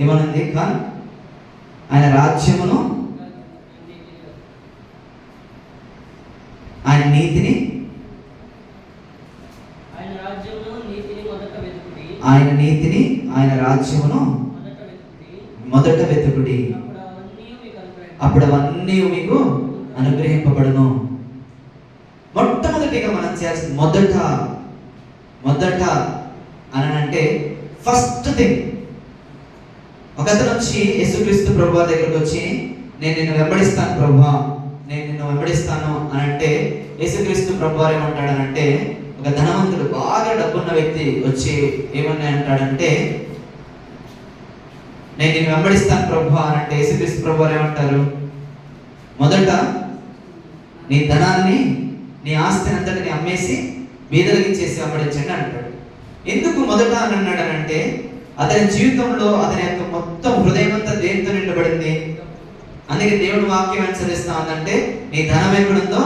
ఏమనుంది? ఆయన రాజ్యమును ఆయన నీతిని ఆయన రాజ్యమును మొదట వెతుకుడి, అప్పుడు అవన్నీ మీకు అనుగ్రహింపబడును. మొట్టమొదటిగా మనం చేయాల్సింది మొదట అనంటే ఫస్ట్ థింగ్, ఒకతను వచ్చి యేసుక్రీస్తు ప్రభువా దగ్గరకు వచ్చి నేను నిన్ను వెంబడిస్తాను ప్రభువా, నేను నిన్ను వెంబడిస్తాను అని అంటే యేసుక్రీస్తు ప్రభువా ఏమంటాడనంటే, ఒక ధనవంతుడు బాగా డబ్బున్న వ్యక్తి వచ్చి ఏమని అంటాడంటే నేను నిన్ను వెంబడిస్తాను ప్రభువా అని అంటే యేసుక్రీస్తు ప్రభువా ఏమంటారు? మొదట నీ ధనాన్ని నీ ఆస్తిని అంతటిని అమ్మేసి బీదలకి ఇచ్చేసి వెంబడించండి అంటాడు. ఎందుకు మొదట అని అన్నాడనంటే అతని జీవితంలో అతని యొక్క మొత్తం హృదయం అంతా దేనితో నిండబడింది. అందుకే దేవుడు వాక్యం అనుసరిస్తా ఉందంటే నీ ధనం ఎక్కడుందో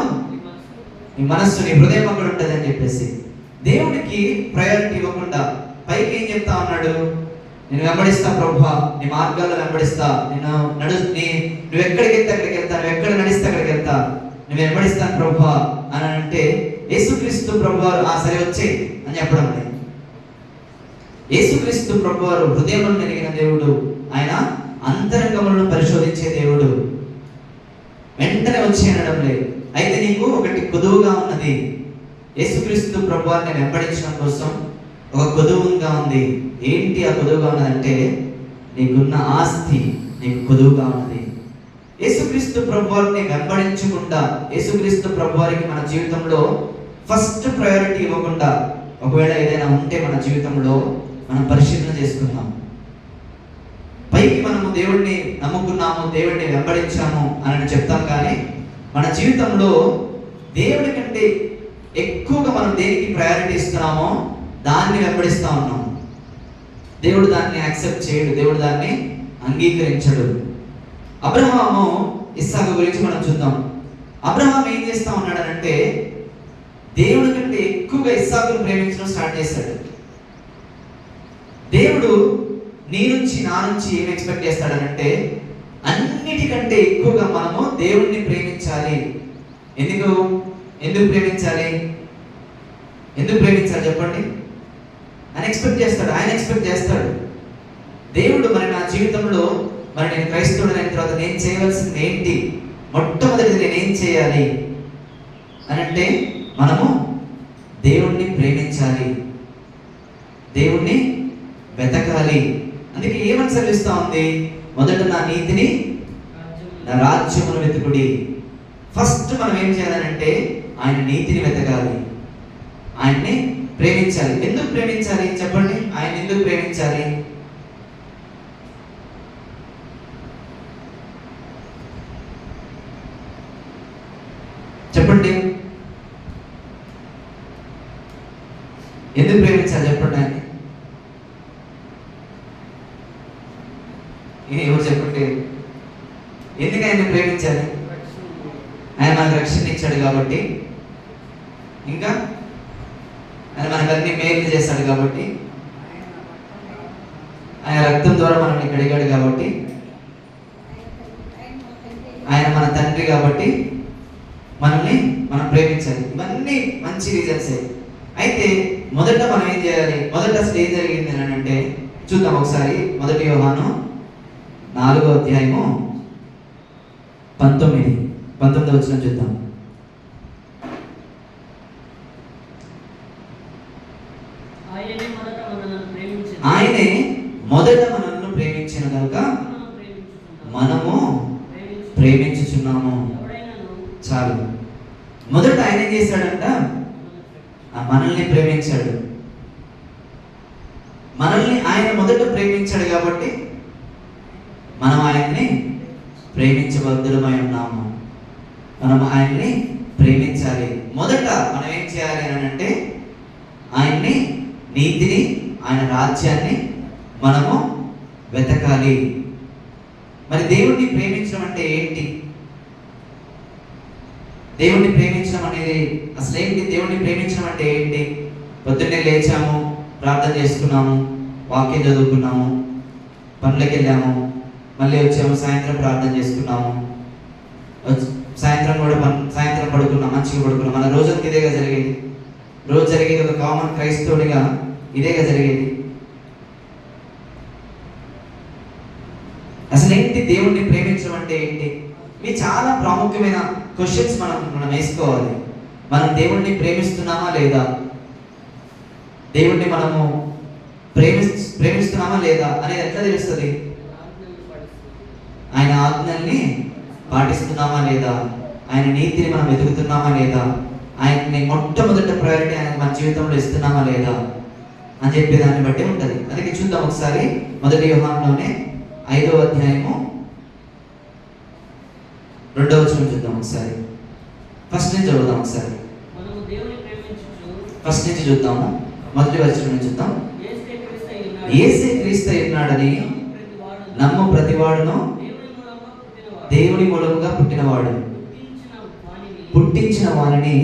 నీ మనస్సు నీ హృదయం అక్కడ ఉంటుంది అని చెప్పేసి దేవుడికి ప్రయారిటీ ఇవ్వకుండా పైకి ఏం చెప్తా ఉన్నాడు? నేను వెంబడిస్తా ప్రభువా, నీ మార్గాల్లో వెంబడిస్తా, నువ్వు ఎక్కడికి వెళ్తే అక్కడికి వెళ్తా, నువ్వు ఎక్కడ నడిస్తే అక్కడికి వెళ్తా, నువ్వు వెంబడిస్తాను ప్రభువా అని అంటే యేసుక్రీస్తు ప్రభువారు ఆ సరే వచ్చేయి అని చెప్పడం లేదు. యేసుక్రీస్తు ప్రభువారు హృదయములను ఎరిగిన దేవుడు, ఆయన అంతరంగములను పరిశోధించే దేవుడు. వెంటనే వచ్చి అనడం లేదు. అయితే నీకు ఒకటి కొదువుగా ఉన్నది, యేసుక్రీస్తు ప్రభువారిని వెంబడించడం కోసం ఒక కొదువుగా ఉంది. ఏంటి ఆ కొదువుగా ఉన్నదంటే నీకున్న ఆస్తి నీకు కొదువుగా ఉన్నది. యేసుక్రీస్తు ప్రభువారిని వెంబడించకుండా, యేసుక్రీస్తు ప్రభువారికి మన జీవితంలో ఫస్ట్ ప్రయారిటీ ఇవ్వకుండా ఒకవేళ ఏదైనా ఉంటే మన జీవితంలో మనం పరిశీలన చేసుకుందాం. పైకి మనము దేవుడిని నమ్ముకున్నాము, దేవుడిని వెంబడించాము అని చెప్తాం, కానీ మన జీవితంలో దేవుడి కంటే ఎక్కువగా మనం దేనికి ప్రయారిటీ ఇస్తున్నామో దాన్ని వెంబడిస్తూ ఉన్నాం. దేవుడు దాన్ని యాక్సెప్ట్ చేయడు, దేవుడు దాన్ని అంగీకరించడు. అబ్రహాము ఇస్సాకు గురించి మనం చూద్దాం. అబ్రహాం ఏం చేస్తా ఉన్నాడనంటే దేవుడి కంటే ఎక్కువగా ఇస్సాకును ప్రేమించడం స్టార్ట్ చేశాడు. దేవుడు నీ నుంచి నా నుంచి ఏం ఎక్స్పెక్ట్ చేస్తాడనంటే అన్నిటికంటే ఎక్కువగా మనము దేవుడిని ప్రేమించాలి. ఎందుకు ప్రేమించాలి చెప్పండి? ఆయన ఎక్స్పెక్ట్ చేస్తాడు. దేవుడు మరి నా జీవితంలో మరి నేను క్రైస్తవుడైన తర్వాత నేను చేయవలసింది ఏంటి, మొట్టమొదటిది నేనేం చేయాలి అని అంటే మనము దేవుణ్ణి ప్రేమించాలి, దేవుణ్ణి వెతకాలి. అందుకే ఏమని సెలవిస్తా ఉంది? మొదట నా నీతిని నా రాజ్యమును వెతుకుడి. ఫస్ట్ మనం ఏం చేయాలంటే ఆయన నీతిని వెతకాలి, ఆయన్ని ప్రేమించాలి. ఎందుకు ప్రేమించాలి చెప్పండి? ఆయన ఎందుకు ప్రేమించాలి? చెప్పండి, ఎందుకు ప్రేమించాలి చెప్పండి? ఆయన ఎవరు చెప్పండి? ఎందుకు ఆయన ప్రేమించాలి? ఆయన మనకు రక్షణ ఇచ్చాడు కాబట్టి, ఇంకా ఆయన మనకన్నీ మేలు చేశాడు కాబట్టి, ఆయన రక్తం ద్వారా మనల్ని కడిగాడు కాబట్టి, ఆయన మన తండ్రి కాబట్టి మనల్ని మనం ప్రేమించాలి. ఇవన్నీ మంచి రీజన్స్. అయితే మొదట మనం ఏం చేయాలి? మొదట అసలు ఏం జరిగింది అని అంటే చూద్దాం ఒకసారి. 1 యోహాను 4వ అధ్యాయము 19వ వచనం చూద్దాం. ఆయనే మొదట మనల్ని ప్రేమించిన కనుక మనము ప్రేమించుచున్నాము. చాలు. మొదట ఆయన ఏం చేశాడంట? మనల్ని ప్రేమించాడు. మనల్ని ఆయన మొదట ప్రేమించాడు కాబట్టి మనం ఆయన్ని ప్రేమించబద్ధులమై ఉన్నాము. మనం ఆయన్ని ప్రేమించాలి. మొదట మనం ఏం చేయాలి అని అంటే ఆయన్ని, నీతిని, ఆయన రాజ్యాన్ని మనము వెతకాలి. మరి దేవుణ్ణి ప్రేమించడం అంటే ఏంటి? దేవుణ్ణి ప్రేమించడం అనేది అసలు ఏంటి? దేవుణ్ణి ప్రేమించడం అంటే ఏంటి? పొద్దున్నే లేచాము, ప్రార్థన చేసుకున్నాము, వాక్యం చదువుకున్నాము, పనులకు వెళ్ళాము, మళ్ళీ వచ్చాము, సాయంత్రం ప్రార్థన చేసుకున్నాము, సాయంత్రం కూడా సాయంత్రం పడుకున్నాం, మంచిగా పడుకున్నాం. మన రోజంతా ఇదేగా జరిగేది. రోజు జరిగేది ఒక కామన్ క్రైస్తవుడిగా ఇదేగా జరిగేది. అసలు ఏంటి దేవుణ్ణి ప్రేమించడం అంటే ఏంటి? ఇవి చాలా ప్రాముఖ్యమైన క్వశ్చన్స్ మనం వేసుకోవాలి. మనం దేవుణ్ణి ప్రేమిస్తున్నామా లేదా, దేవుణ్ణి మనము ప్రేమిస్తున్నామా లేదా అనేది ఎట్లా తెలుస్తుంది? ఆయన ఆజ్ఞల్ని పాటిస్తున్నామా లేదా, ఆయన నీతిని మనం వెతుకుతున్నామా లేదా, ఆయన్ని మొట్టమొదటి ప్రయారిటీ ఆయన మన జీవితంలో ఇస్తున్నామా లేదా అని చెప్పే దాన్ని బట్టి ఉంటుంది. అందుకే చూద్దాం ఒకసారి 1 యోహానులోనే 5వ అధ్యాయము 2వ వచనం చూద్దాం ఒకసారి. ఫస్ట్ నుంచి చదువుదాం ఒకసారి. ఫస్ట్ నుంచి చూద్దాము, మొదటి వచనం నుంచి చూద్దాం. యేసే క్రీస్తు ఉన్నాడని నమ్ము ప్రతివాడును దేవుని మూలముగా పుట్టినవాడు, పుట్టించిన వానిని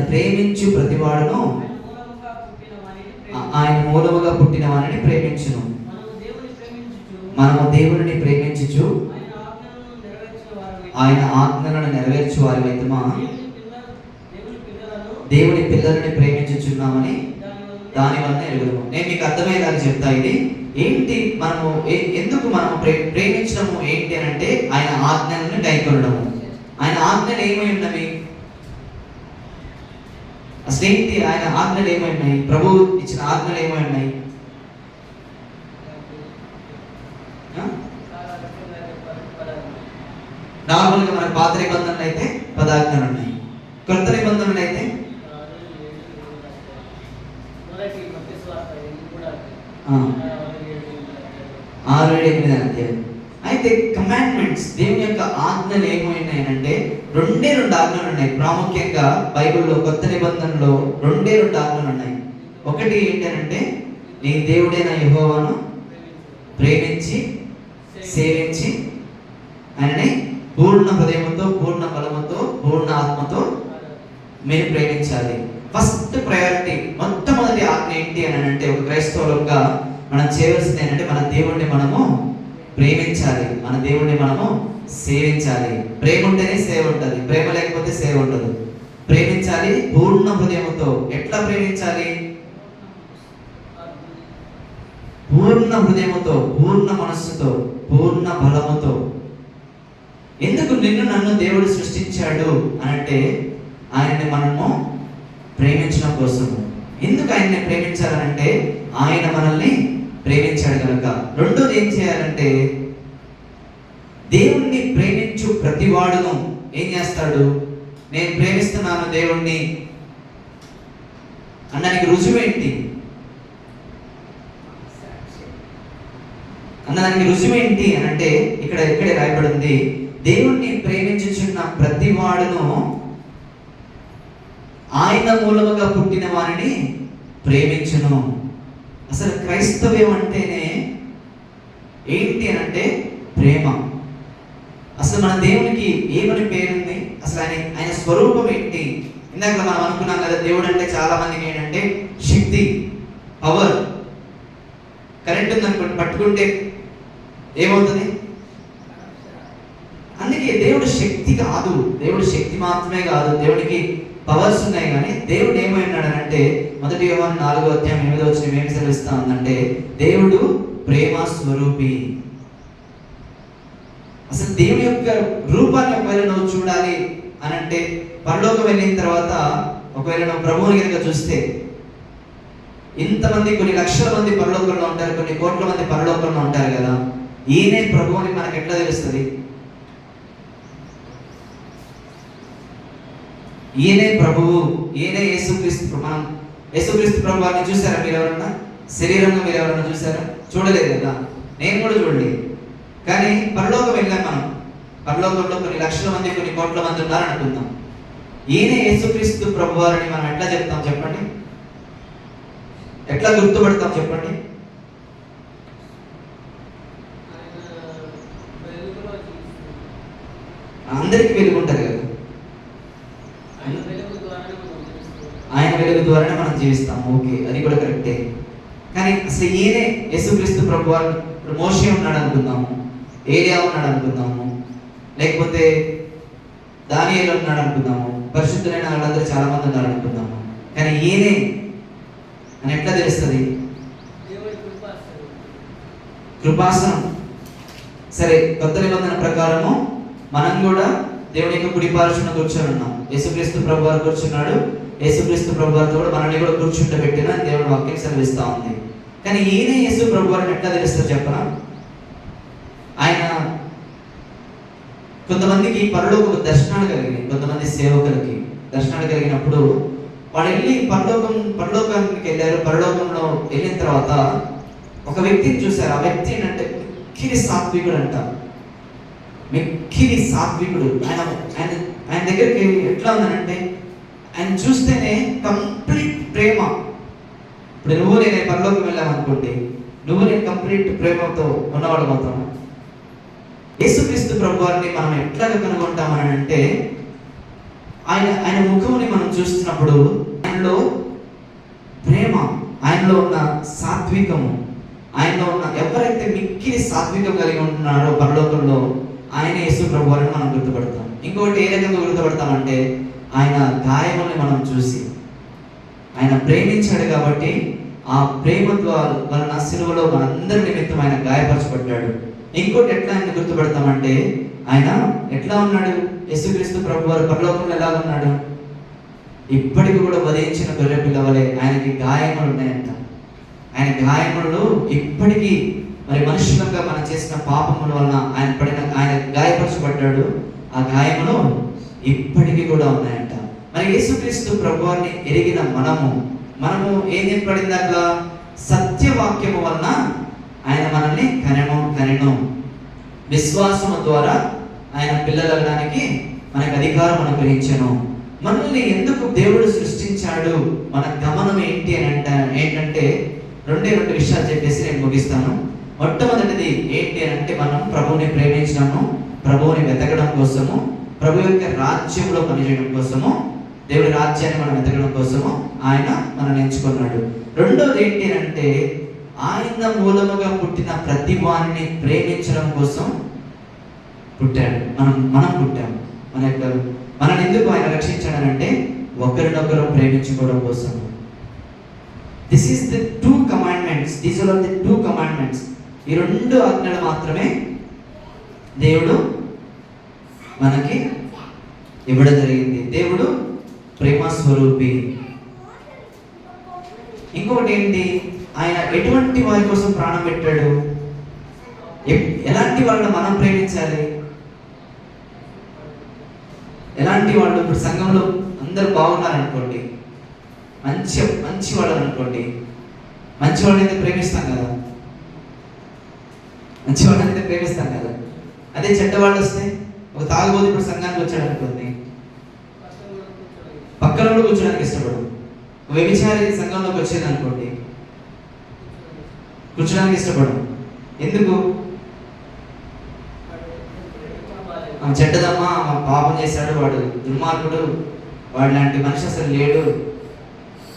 ప్రేమించు ప్రతివాడును ఆయన మూలముగా పుట్టిన వానిని ప్రేమించును. మనము దేవుని ప్రేమించుచు ఆయన ఆజ్ఞలను నెరవేర్చు వారిమైతమా దేవుని పిల్లలని ప్రేమించుచున్నామని దాని వలన ఎరుగుదము. నేను మీకు అర్థమయ్యేలాగా చెప్తా. ఇది ఏంటి, మనము ఎందుకు మనము ప్రేమించడము ఏంటి అని అంటే ఆయన ఆజ్ఞలను గైకొనడము. ఆయన ఆజ్ఞలు ఏమై ఉన్నవి? అసలు ఏంటి ఆయన ఆజ్ఞలు ఏమై ఉన్నాయి? ప్రభువు ఇచ్చిన ఆజ్ఞలు ఏమై ఉన్నాయి? నార్మల్గా మన పాత నిబంధనలు అయితే 10 ఆజ్ఞలు ఉన్నాయి. కొత్త నిబంధనలు అయితే 6-8 అధ్యాయం. అయితే కమాండ్మెంట్స్, దేవుని యొక్క ఆజ్ఞలు ఏమైనాయంటే 2 ఆజ్ఞలు ఉన్నాయి. ప్రాముఖ్యంగా బైబిల్లో కొత్త నిబంధనలో 2 ఆజ్ఞలు ఉన్నాయి. ఒకటి ఏంటంటే నీ దేవుడైన యెహోవాను ప్రేమించి సేవించి ఆయనని పూర్ణ హృదయంతో, పూర్ణ బలముతో, పూర్ణ ఆత్మతో మీరు ప్రేమించాలి. ఫస్ట్ ప్రయారిటీ, మొట్టమొదటి ఆజ్ఞ ఏంటి అని అంటే ఒక క్రైస్తవులుగా మనం చేయవలసింది ఏంటంటే మన దేవుణ్ణి మనము ప్రేమించాలి, మన దేవుణ్ణి మనము సేవించాలి. ప్రేమ ఉంటేనే సేవ ఉంటుంది, ప్రేమ లేకపోతే సేవ ఉండదు. ప్రేమించాలి పూర్ణ హృదయంతో. ఎట్లా ప్రేమించాలి? పూర్ణ హృదయముతో, పూర్ణ మనస్సుతో, పూర్ణ బలముతో. ఎందుకు నిన్ను నన్ను దేవుడు సృష్టించాడు అనంటే ఆయన్ని మనము ప్రేమించడం కోసము. ఎందుకు ఆయన్ని ప్రేమించాలనంటే ఆయన మనల్ని ప్రేమించాడు కనుక. రెండోది ఏం చేయాలంటే దేవుణ్ణి ప్రేమించు ప్రతివాడును ఏం చేస్తాడు? నేను ప్రేమిస్తున్నాను దేవుణ్ణి అన్నానికి రుజువేంటి? అన్నదానికి రుజువేంటి అని అంటే ఇక్కడే రాయబడింది, దేవుణ్ణి ప్రేమించుచున్న ప్రతివాడును ఆయన మూలముగా పుట్టిన వారిని ప్రేమించును. అసలు క్రైస్తవ్యం అంటేనే ఏంటి అని అంటే ప్రేమ. అసలు మన దేవునికి ఏమని పేరుంది? అసలు ఆయన స్వరూపం ఏంటి? ఇందాక మనం అనుకున్నాం కదా, దేవుడు అంటే చాలా మందికి ఏంటంటే శక్తి, పవర్. కరెంట్ ఉందనుకోండి, పట్టుకుంటే ఏమవుతుంది? అందుకే దేవుడు శక్తి కాదు, దేవుడు శక్తి మాత్రమే కాదు, దేవుడికి పవర్స్ ఉన్నాయి. కానీ దేవుడు ఏమై ఉన్నాడనంటే 1 యోహాను 4వ అధ్యాయం 8వ వచనం ఏమి సెలవిస్తా ఉందంటే దేవుడు ప్రేమ స్వరూపి. అసలు దేవుని యొక్క రూపాన్ని ఒకవేళ నువ్వు చూడాలి అనంటే పరలోకం వెళ్ళిన తర్వాత ఒకవేళ నువ్వు ప్రభువుని కనుక చూస్తే, ఇంతమంది కొన్ని లక్షల మంది పరలోకంలో ఉంటారు, కొన్ని కోట్ల మంది పరలోకంలో ఉంటారు కదా, ఈయనే ప్రభువుని మనకు ఎట్లా తెలుస్తుంది? ఈయనే ప్రభువు, ఈయనే యేసుక్రీస్తు. మనం యేసుక్రీస్తు ప్రభు వారిని చూసారా? మీరు ఎవరన్నా శరీరంగా మీరు ఎవరన్నా చూసారా? చూడలేదు కదా, నేను కూడా చూడలేదు. కానీ పరలోకం వెళ్ళాం మనం. పరలోకంలో కొన్ని లక్షల మంది, కొన్ని కోట్ల మంది ఉన్నారని అనుకుందాం. ఈయనే యేసుక్రీస్తు ప్రభు వారిని మనం ఎట్లా చెప్తాం చెప్పండి? ఎట్లా గుర్తుపడతాం చెప్పండి? అందరికీ వెలుగు ఉంటుంది కదా, ఆయన వెలుగు ద్వారానే మనం జీవిస్తాం. ఓకే, అది కూడా కరెక్టే. కానీ అసలు ఈయనే యేసుక్రీస్తు ప్రభువారు. ఇప్పుడు మోషే ఉన్నాడు అనుకుందాము, ఏలియా ఉన్నాడు అనుకుందాము, లేకపోతే దానియేలు ఉన్నాడు అనుకుందాము, పరిశుద్ధులైన వాళ్ళందరూ చాలా మంది ఉన్నారు అనుకుందాము. కానీ ఈయనే అని ఎట్లా తెలుస్తుంది? కృపాసనం. సరే, కొత్త నిబంధన ప్రకారము మనం కూడా దేవుని యొక్క కుడి పార్శ్వన కూర్చొని ఉన్నాం. యేసుక్రీస్తు ప్రభువారు కూర్చున్నాడు. యేసుక్రీస్తు ప్రభువారితో కూడా మనల్ని కూడా కూర్చుంటబెట్టిన దేవుడు వాక్యం సెలవిస్తూ ఉంది. కానీ ఈయన యేసు ప్రభువారిని ఎట్లా తెలుస్తుంది చెప్పరా? ఆయన కొంతమందికి పరలోక దర్శనాలు కలిగినాయి, కొంతమంది సేవకులకి దర్శనాలు కలిగినప్పుడు వాళ్ళు వెళ్ళి పరలోకానికి వెళ్ళారు. పరలోకంలో వెళ్ళిన తర్వాత ఒక వ్యక్తిని చూశారు. ఆ వ్యక్తి ఏంటంటే మిక్కిలి సాత్వికుడు అంట. మిక్కిలి సాత్వికుడు. ఆయన దగ్గరికి ఎట్లా ఉందనంటే, ఆయన చూస్తేనే కంప్లీట్ ప్రేమ. ఇప్పుడు నువ్వు నేను పరలోకం వెళ్ళామనుకోండి, నువ్వు నేను కంప్లీట్ ప్రేమతో ఉన్నవాడు మాత్రం. యేసుక్రీస్తు ప్రభువారిని మనం ఎట్లాగా కనుగొంటామని అంటే, ఆయన ముఖముని మనం చూస్తున్నప్పుడు ఆయనలో ప్రేమ, ఆయనలో ఉన్న సాత్వికము, ఆయనలో ఉన్న ఎవరైతే మిక్కిలి సాత్వికం కలిగి ఉంటున్నారో పరలోకంలో, ఆయన యేసు ప్రభువారిని మనం గుర్తుపడతాం. ఇంకొకటి ఏ రకంగా గుర్తుపడతామంటే, ఆయన గాయముల్ని మనం చూసి, ఆయన ప్రేమించాడు కాబట్టి ఆ ప్రేమ ద్వారా వలన సిలువలో మనందరి నిమిత్తం ఆయన గాయపరచబడ్డాడు. ఇంకోటి ఎట్లా ఆయన గుర్తుపడతామంటే, ఆయన ఎట్లా ఉన్నాడు? యేసుక్రీస్తు ప్రభువారు పరలోకంలో ఎలా ఉన్నాడు? ఇప్పటికి కూడా వధించిన గొర్రె పిల్లవలే ఆయనకి గాయములు ఉన్నాయంట. ఆయన గాయములు ఇప్పటికీ, మరి మనుషులంగా మనం చేసిన పాపముల వలన ఆయన గాయపరచబడ్డాడు. ఆ గాయములు ఇప్పటికీ కూడా ఉన్నాయంట. మరి యేసుక్రీస్తు ప్రభువారిని ఎరిగిన మనము ఏం చెప్పబడింది అట్లా? సత్యవాక్యము వలన ఆయన మనల్ని కనెను. విశ్వాసము ద్వారా ఆయన పిల్లలగడానికి మనకు అధికారం అనుగ్రహించెను. మనల్ని ఎందుకు దేవుడు సృష్టించాడు? మన గమనం ఏంటంటే రెండు విషయాలు చెప్పేసి నేను ముగిస్తాను. మొట్టమొదటిది ఏంటి అంటే, మనం ప్రభువుని ప్రేమించడము, ప్రభువుని వెతకడం కోసము, ప్రభు యొక్క రాజ్యంలో పనిచేయడం కోసము, దేవుడి రాజ్యాన్ని మనం వెతకడం కోసము ఆయన మనల్ని ఎంచుకున్నాడు. రెండోది ఏంటి అంటే, ఆయన మూలముగా పుట్టిన ప్రతి వారిని ప్రేమించడం కోసం పుట్టాడు. మనం పుట్టాము. మనల్ని ఎందుకు ఆయన రక్షించాడనంటే, ఒకరినొకరు ప్రేమించుకోవడం కోసం. This is the 2 commandments. These are the 2 commandments. ఈ 2 ఆజ్ఞలు మాత్రమే దేవుడు మనకి ఇవ్వడం జరిగింది. దేవుడు ప్రేమ స్వరూపి. ఇంకొకటి ఏంటి? ఆయన ఎటువంటి వారి కోసం ప్రాణం పెట్టాడు? ఎలాంటి వాళ్ళని మనం ప్రేమించాలి? ఎలాంటి వాళ్ళు? ఇప్పుడు సంఘంలో అందరూ బాగున్నారనుకోండి, మంచి వాళ్ళు అనుకోండి, మంచి వాళ్ళైతే ప్రేమిస్తాం కదా, మంచి వాళ్ళైతే ప్రేమిస్తాం కదా. అదే చెడ్డ వాళ్ళు వస్తే, ఒక తాగుబోతు ఇప్పుడు సంఘానికి వచ్చాడు అనుకోండి, పక్కన కూడా కూర్చోడానికి ఇష్టపడు. వ్యభిచారి సంఘంలోకి వచ్చేది అనుకోండి, కూర్చోడానికి ఇష్టపడు. ఎందుకు? చెడ్డదమ్మా, పాపం చేశాడు, వాడు దుర్మార్గుడు, వాడు లాంటి మనిషి అసలు లేడు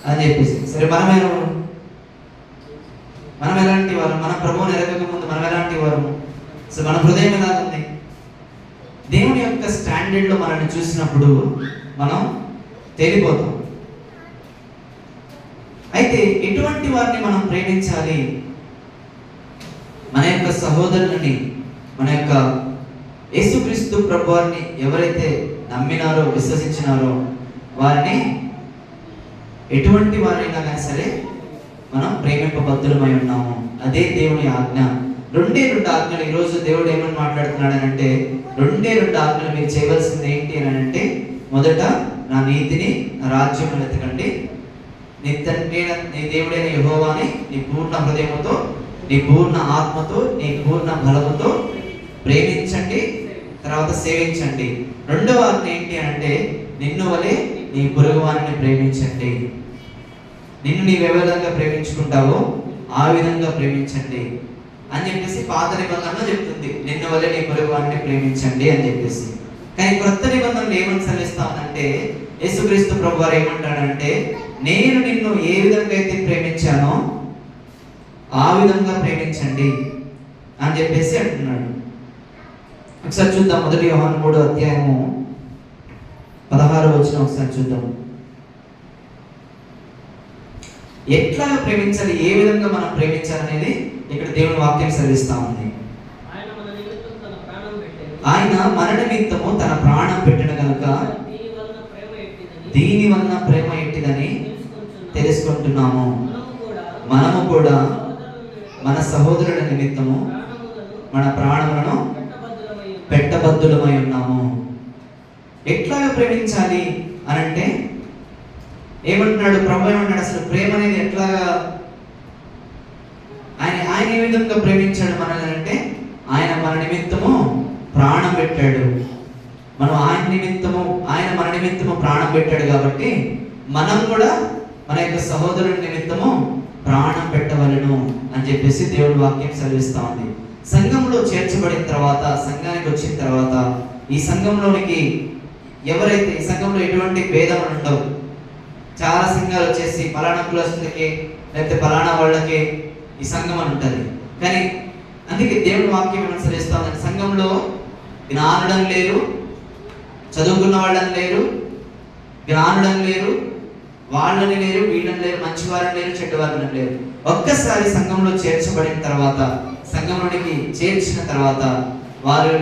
అని చెప్పేసి. సరే, మనం ఎలాంటి వారు? మన ప్రభువుని ఎరగక ముందు మనం ఎలాంటి వారు? అసలు మన హృదయం ఎలా ఉంది? దేవుని యొక్క స్టాండర్డ్లో మనల్ని చూసినప్పుడు మనం తేలిపోతాం. అయితే ఎటువంటి వారిని మనం ప్రేమించాలి? మన యొక్క సహోదరుని, మన యొక్క యేసుక్రీస్తు ప్రభువారిని ఎవరైతే నమ్మినారో, విశ్వసించినారో, వారిని ఎటువంటి వారైనా కానీ సరే మనం ప్రేమింపబద్ధులమై ఉన్నాము. అదే దేవుని ఆజ్ఞ. 2 ఆజ్ఞలు. ఈరోజు దేవుడు ఏమని మాట్లాడుతున్నాడు అంటే, 2 ఆజ్ఞలు మీరు చేయవలసింది ఏంటి అని అంటే, మొదట నా నీతిని, నా రాజ్యం వెతకండి, నీ దేవుడైన యెహోవాని నీ పూర్ణ హృదయముతో, నీ పూర్ణ ఆత్మతో, నీ పూర్ణ బలముతో ప్రేమించండి, తర్వాత సేవించండి. రెండవ ఆజ్ఞ ఏంటి అంటే, నిన్ను వలె నీ పొరుగువారిని ప్రేమించండి. నిన్ను నీవు ఏ విధంగా ప్రేమించుకుంటావో ఆ విధంగా ప్రేమించండి అని చెప్పేసి పాత నిబంధనలో చెప్తుంది, నిన్ను వలె నీ పొరుగువారిని ప్రేమించండి అని చెప్పేసి. కానీ క్రొత్త నిబంధనలు ఏమని సెలవిస్తానంటే, యేసుక్రీస్తు ప్రభువారు ఏమంటాడంటే, నేను నిన్ను ఏ విధంగా అయితే ప్రేమించానో ఆ విధంగా ప్రేమించండి అని చెప్పేసి అంటున్నాడు. ఒకసారి చూద్దాం, 1 యోహాను 3:16 ఒకసారి చూద్దాం. ఎట్లా ప్రేమించాలి, ఏ విధంగా మనం ప్రేమించాలనేది ఇక్కడ దేవుని వాక్యం సెలవిస్తా ఉంది. ఆయన మన నిమిత్తము తన ప్రాణం పెట్టిన కనుక దీని వలన ప్రేమ ఎట్టిదని తెలుసుకుంటున్నాము. మనము కూడా మన సహోదరుల నిమిత్తము మన ప్రాణములను పెట్టబద్దులమై ఉన్నాము. ఎట్లాగా ప్రేమించాలి అని అంటే ఏమంటున్నాడు ప్రభు? ఏమంటున్నాడు? అసలు ప్రేమ అనేది ఎట్లాగా, ఆయన ఏ విధంగా ప్రేమించాడు మనల్ని అంటే, ఆయన మన నిమిత్తము ప్రాణం పెట్టాడు. మనం ఆయన మన నిమిత్తము ప్రాణం పెట్టాడు కాబట్టి మనం కూడా మన యొక్క సహోదరుడి నిమిత్తము ప్రాణం పెట్టవలను అని చెప్పేసి దేవుని వాక్యం సెలవిస్తా ఉంది. సంఘంలో చేర్చబడిన తర్వాత, సంఘానికి వచ్చిన తర్వాత, ఈ సంఘంలోనికి ఎవరైతే, ఈ సంఘంలో ఎటువంటి భేదములు ఉండవు. చాలా సంఘాలు వచ్చేసి పలానా కులస్తులకి లేకపోతే పలానా వాళ్ళకి ఈ సంఘం అని ఉంటుంది. కానీ అందుకే దేవుని వాక్యం అనుసరిస్తా ఉంది, సంఘంలో జ్ఞానుడని లేరు, చదువుకున్న వాళ్ళని లేరు, జ్ఞానుడని లేరు, వాళ్ళని లేరు, వీళ్ళని లేరు, మంచి వారిని లేరు, చెడ్డ వారిని లేరు. ఒక్కసారి సంఘంలో చేర్చబడిన తర్వాత, సంఘంలోనికి చేర్చిన తర్వాత వాళ్ళు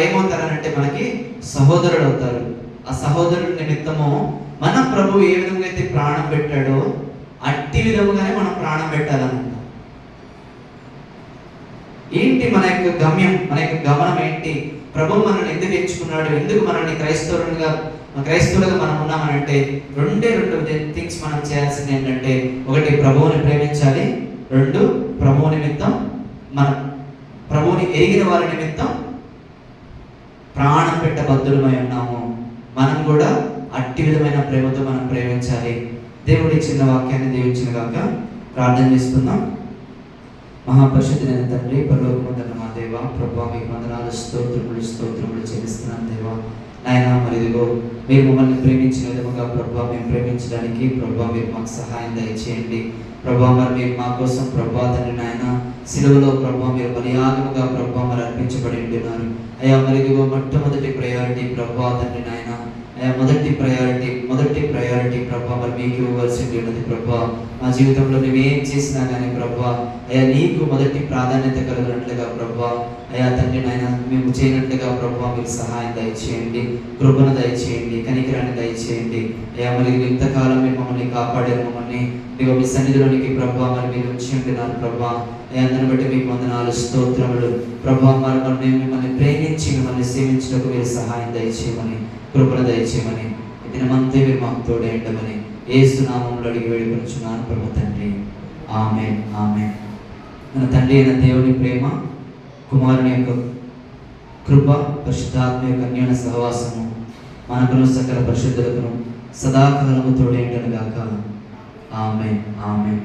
ఏమవుతారనంటే మనకి సహోదరుడు అవుతారు. ఆ సహోదరుడి నిమిత్తము మన ప్రభు ఏ విధంగా అయితే ప్రాణం పెట్టాడో అట్టి విధముగానే మనం ప్రాణం పెట్టాలన్నమాట. ఏంటి మన యొక్క గమ్యం, మన యొక్క గమనం ఏంటి? ప్రభు మనల్ని ఎందుకు ఎంచుకున్నాడు, ఎందుకు మనల్ని క్రైస్తవులుగా మనం ఉన్నామనంటే రెండు థింగ్స్ మనం చేయాల్సింది ఏంటంటే, ఒకటి ప్రభువుని ప్రేమించాలి, రెండు ప్రభువు నిమిత్తం మన ప్రభువుని ఎరిగిన వారి నిమిత్తం ప్రాణం పెట్టబద్దులమై ఉన్నాము. మనం కూడా అట్టి విధమైన ప్రేమతో మనం ప్రేమించాలి. దేవుడి చిన్న వాక్యాన్ని దీవించిన గాక. ప్రార్థన చేసుకుందాం. మహాపరిషుద్ధుడైన తండ్రి, పరలోకమందున్న మా దేవ, ప్రభువా మీకు వందనాలు, స్తోత్రములు చెల్లిస్తున్నాను దేవా. నాయనా, మరి ఇదిగో మీరు మమ్మల్ని ప్రేమించిన విధముగా ప్రభువా మేము ప్రేమించడానికి ప్రభువా మీరు మాకు సహాయం దయచేయండి. ప్రభువా మరి మీరు మా కోసం ప్రభువా తండ్రి నాయన సిలువలో ప్రభువా మీరు బలియాగముగా ప్రభువా మరి అర్పించబడి ఉంటున్నారు. అయ్యా మరి ఇదిగో మొట్టమొదటి ప్రయారిటీ ప్రభువా తండ్రి నాయన, అయ్యా మొదటి ప్రయారిటీ ప్రభువా మరి మీకు ఇవ్వవలసి ఉన్నది ప్రభువా. మా జీవితంలో నువ్వు ఏం చేసినా కానీ ప్రభువా అయ్యా నీకు మొదటి ప్రాధాన్యత కలుగునట్లుగా ప్రభువా అయ్యా తండ్రి నాయన మేము చేయనట్లుగా ప్రభువా మీరు సహాయం దయచేయండి, కృపను దయచేయండి, కనికరాన్ని దయచేయండి. అయ్యా మరి ఇంతకాలం మీరు మమ్మల్ని కాపాడారు, మమ్మల్ని మీకు మీ సన్నిధిలోనికి ప్రభువా మరి మీరు వచ్చి ఉంటున్నారు ప్రభువా. అయ్యా దాన్ని బట్టి మీకు వందనాలు, స్తోత్రములు ప్రభువా. మరి మిమ్మల్ని ప్రేమించి మిమ్మల్ని సేవించడానికి మీరు సహాయం దయచేయమని, కృపను దయచేయమని, దినమంతా మీరు మాకు తోడేయండమని యేసు నామములో అడిగి వేడుకొనుచున్నాను ప్రభు తండ్రి. ఆమేన్, ఆమేన్. మన తండ్రి అయిన దేవుని ప్రేమ, కుమారుని యొక్క కృప, పరిశుద్ధాత్మ యొక్క అన్యోన్య సహవాసము మనకును సకల పరిశుద్ధులకును సదాకాలము తోడేయండును గాక. ఆమేన్, ఆమేన్.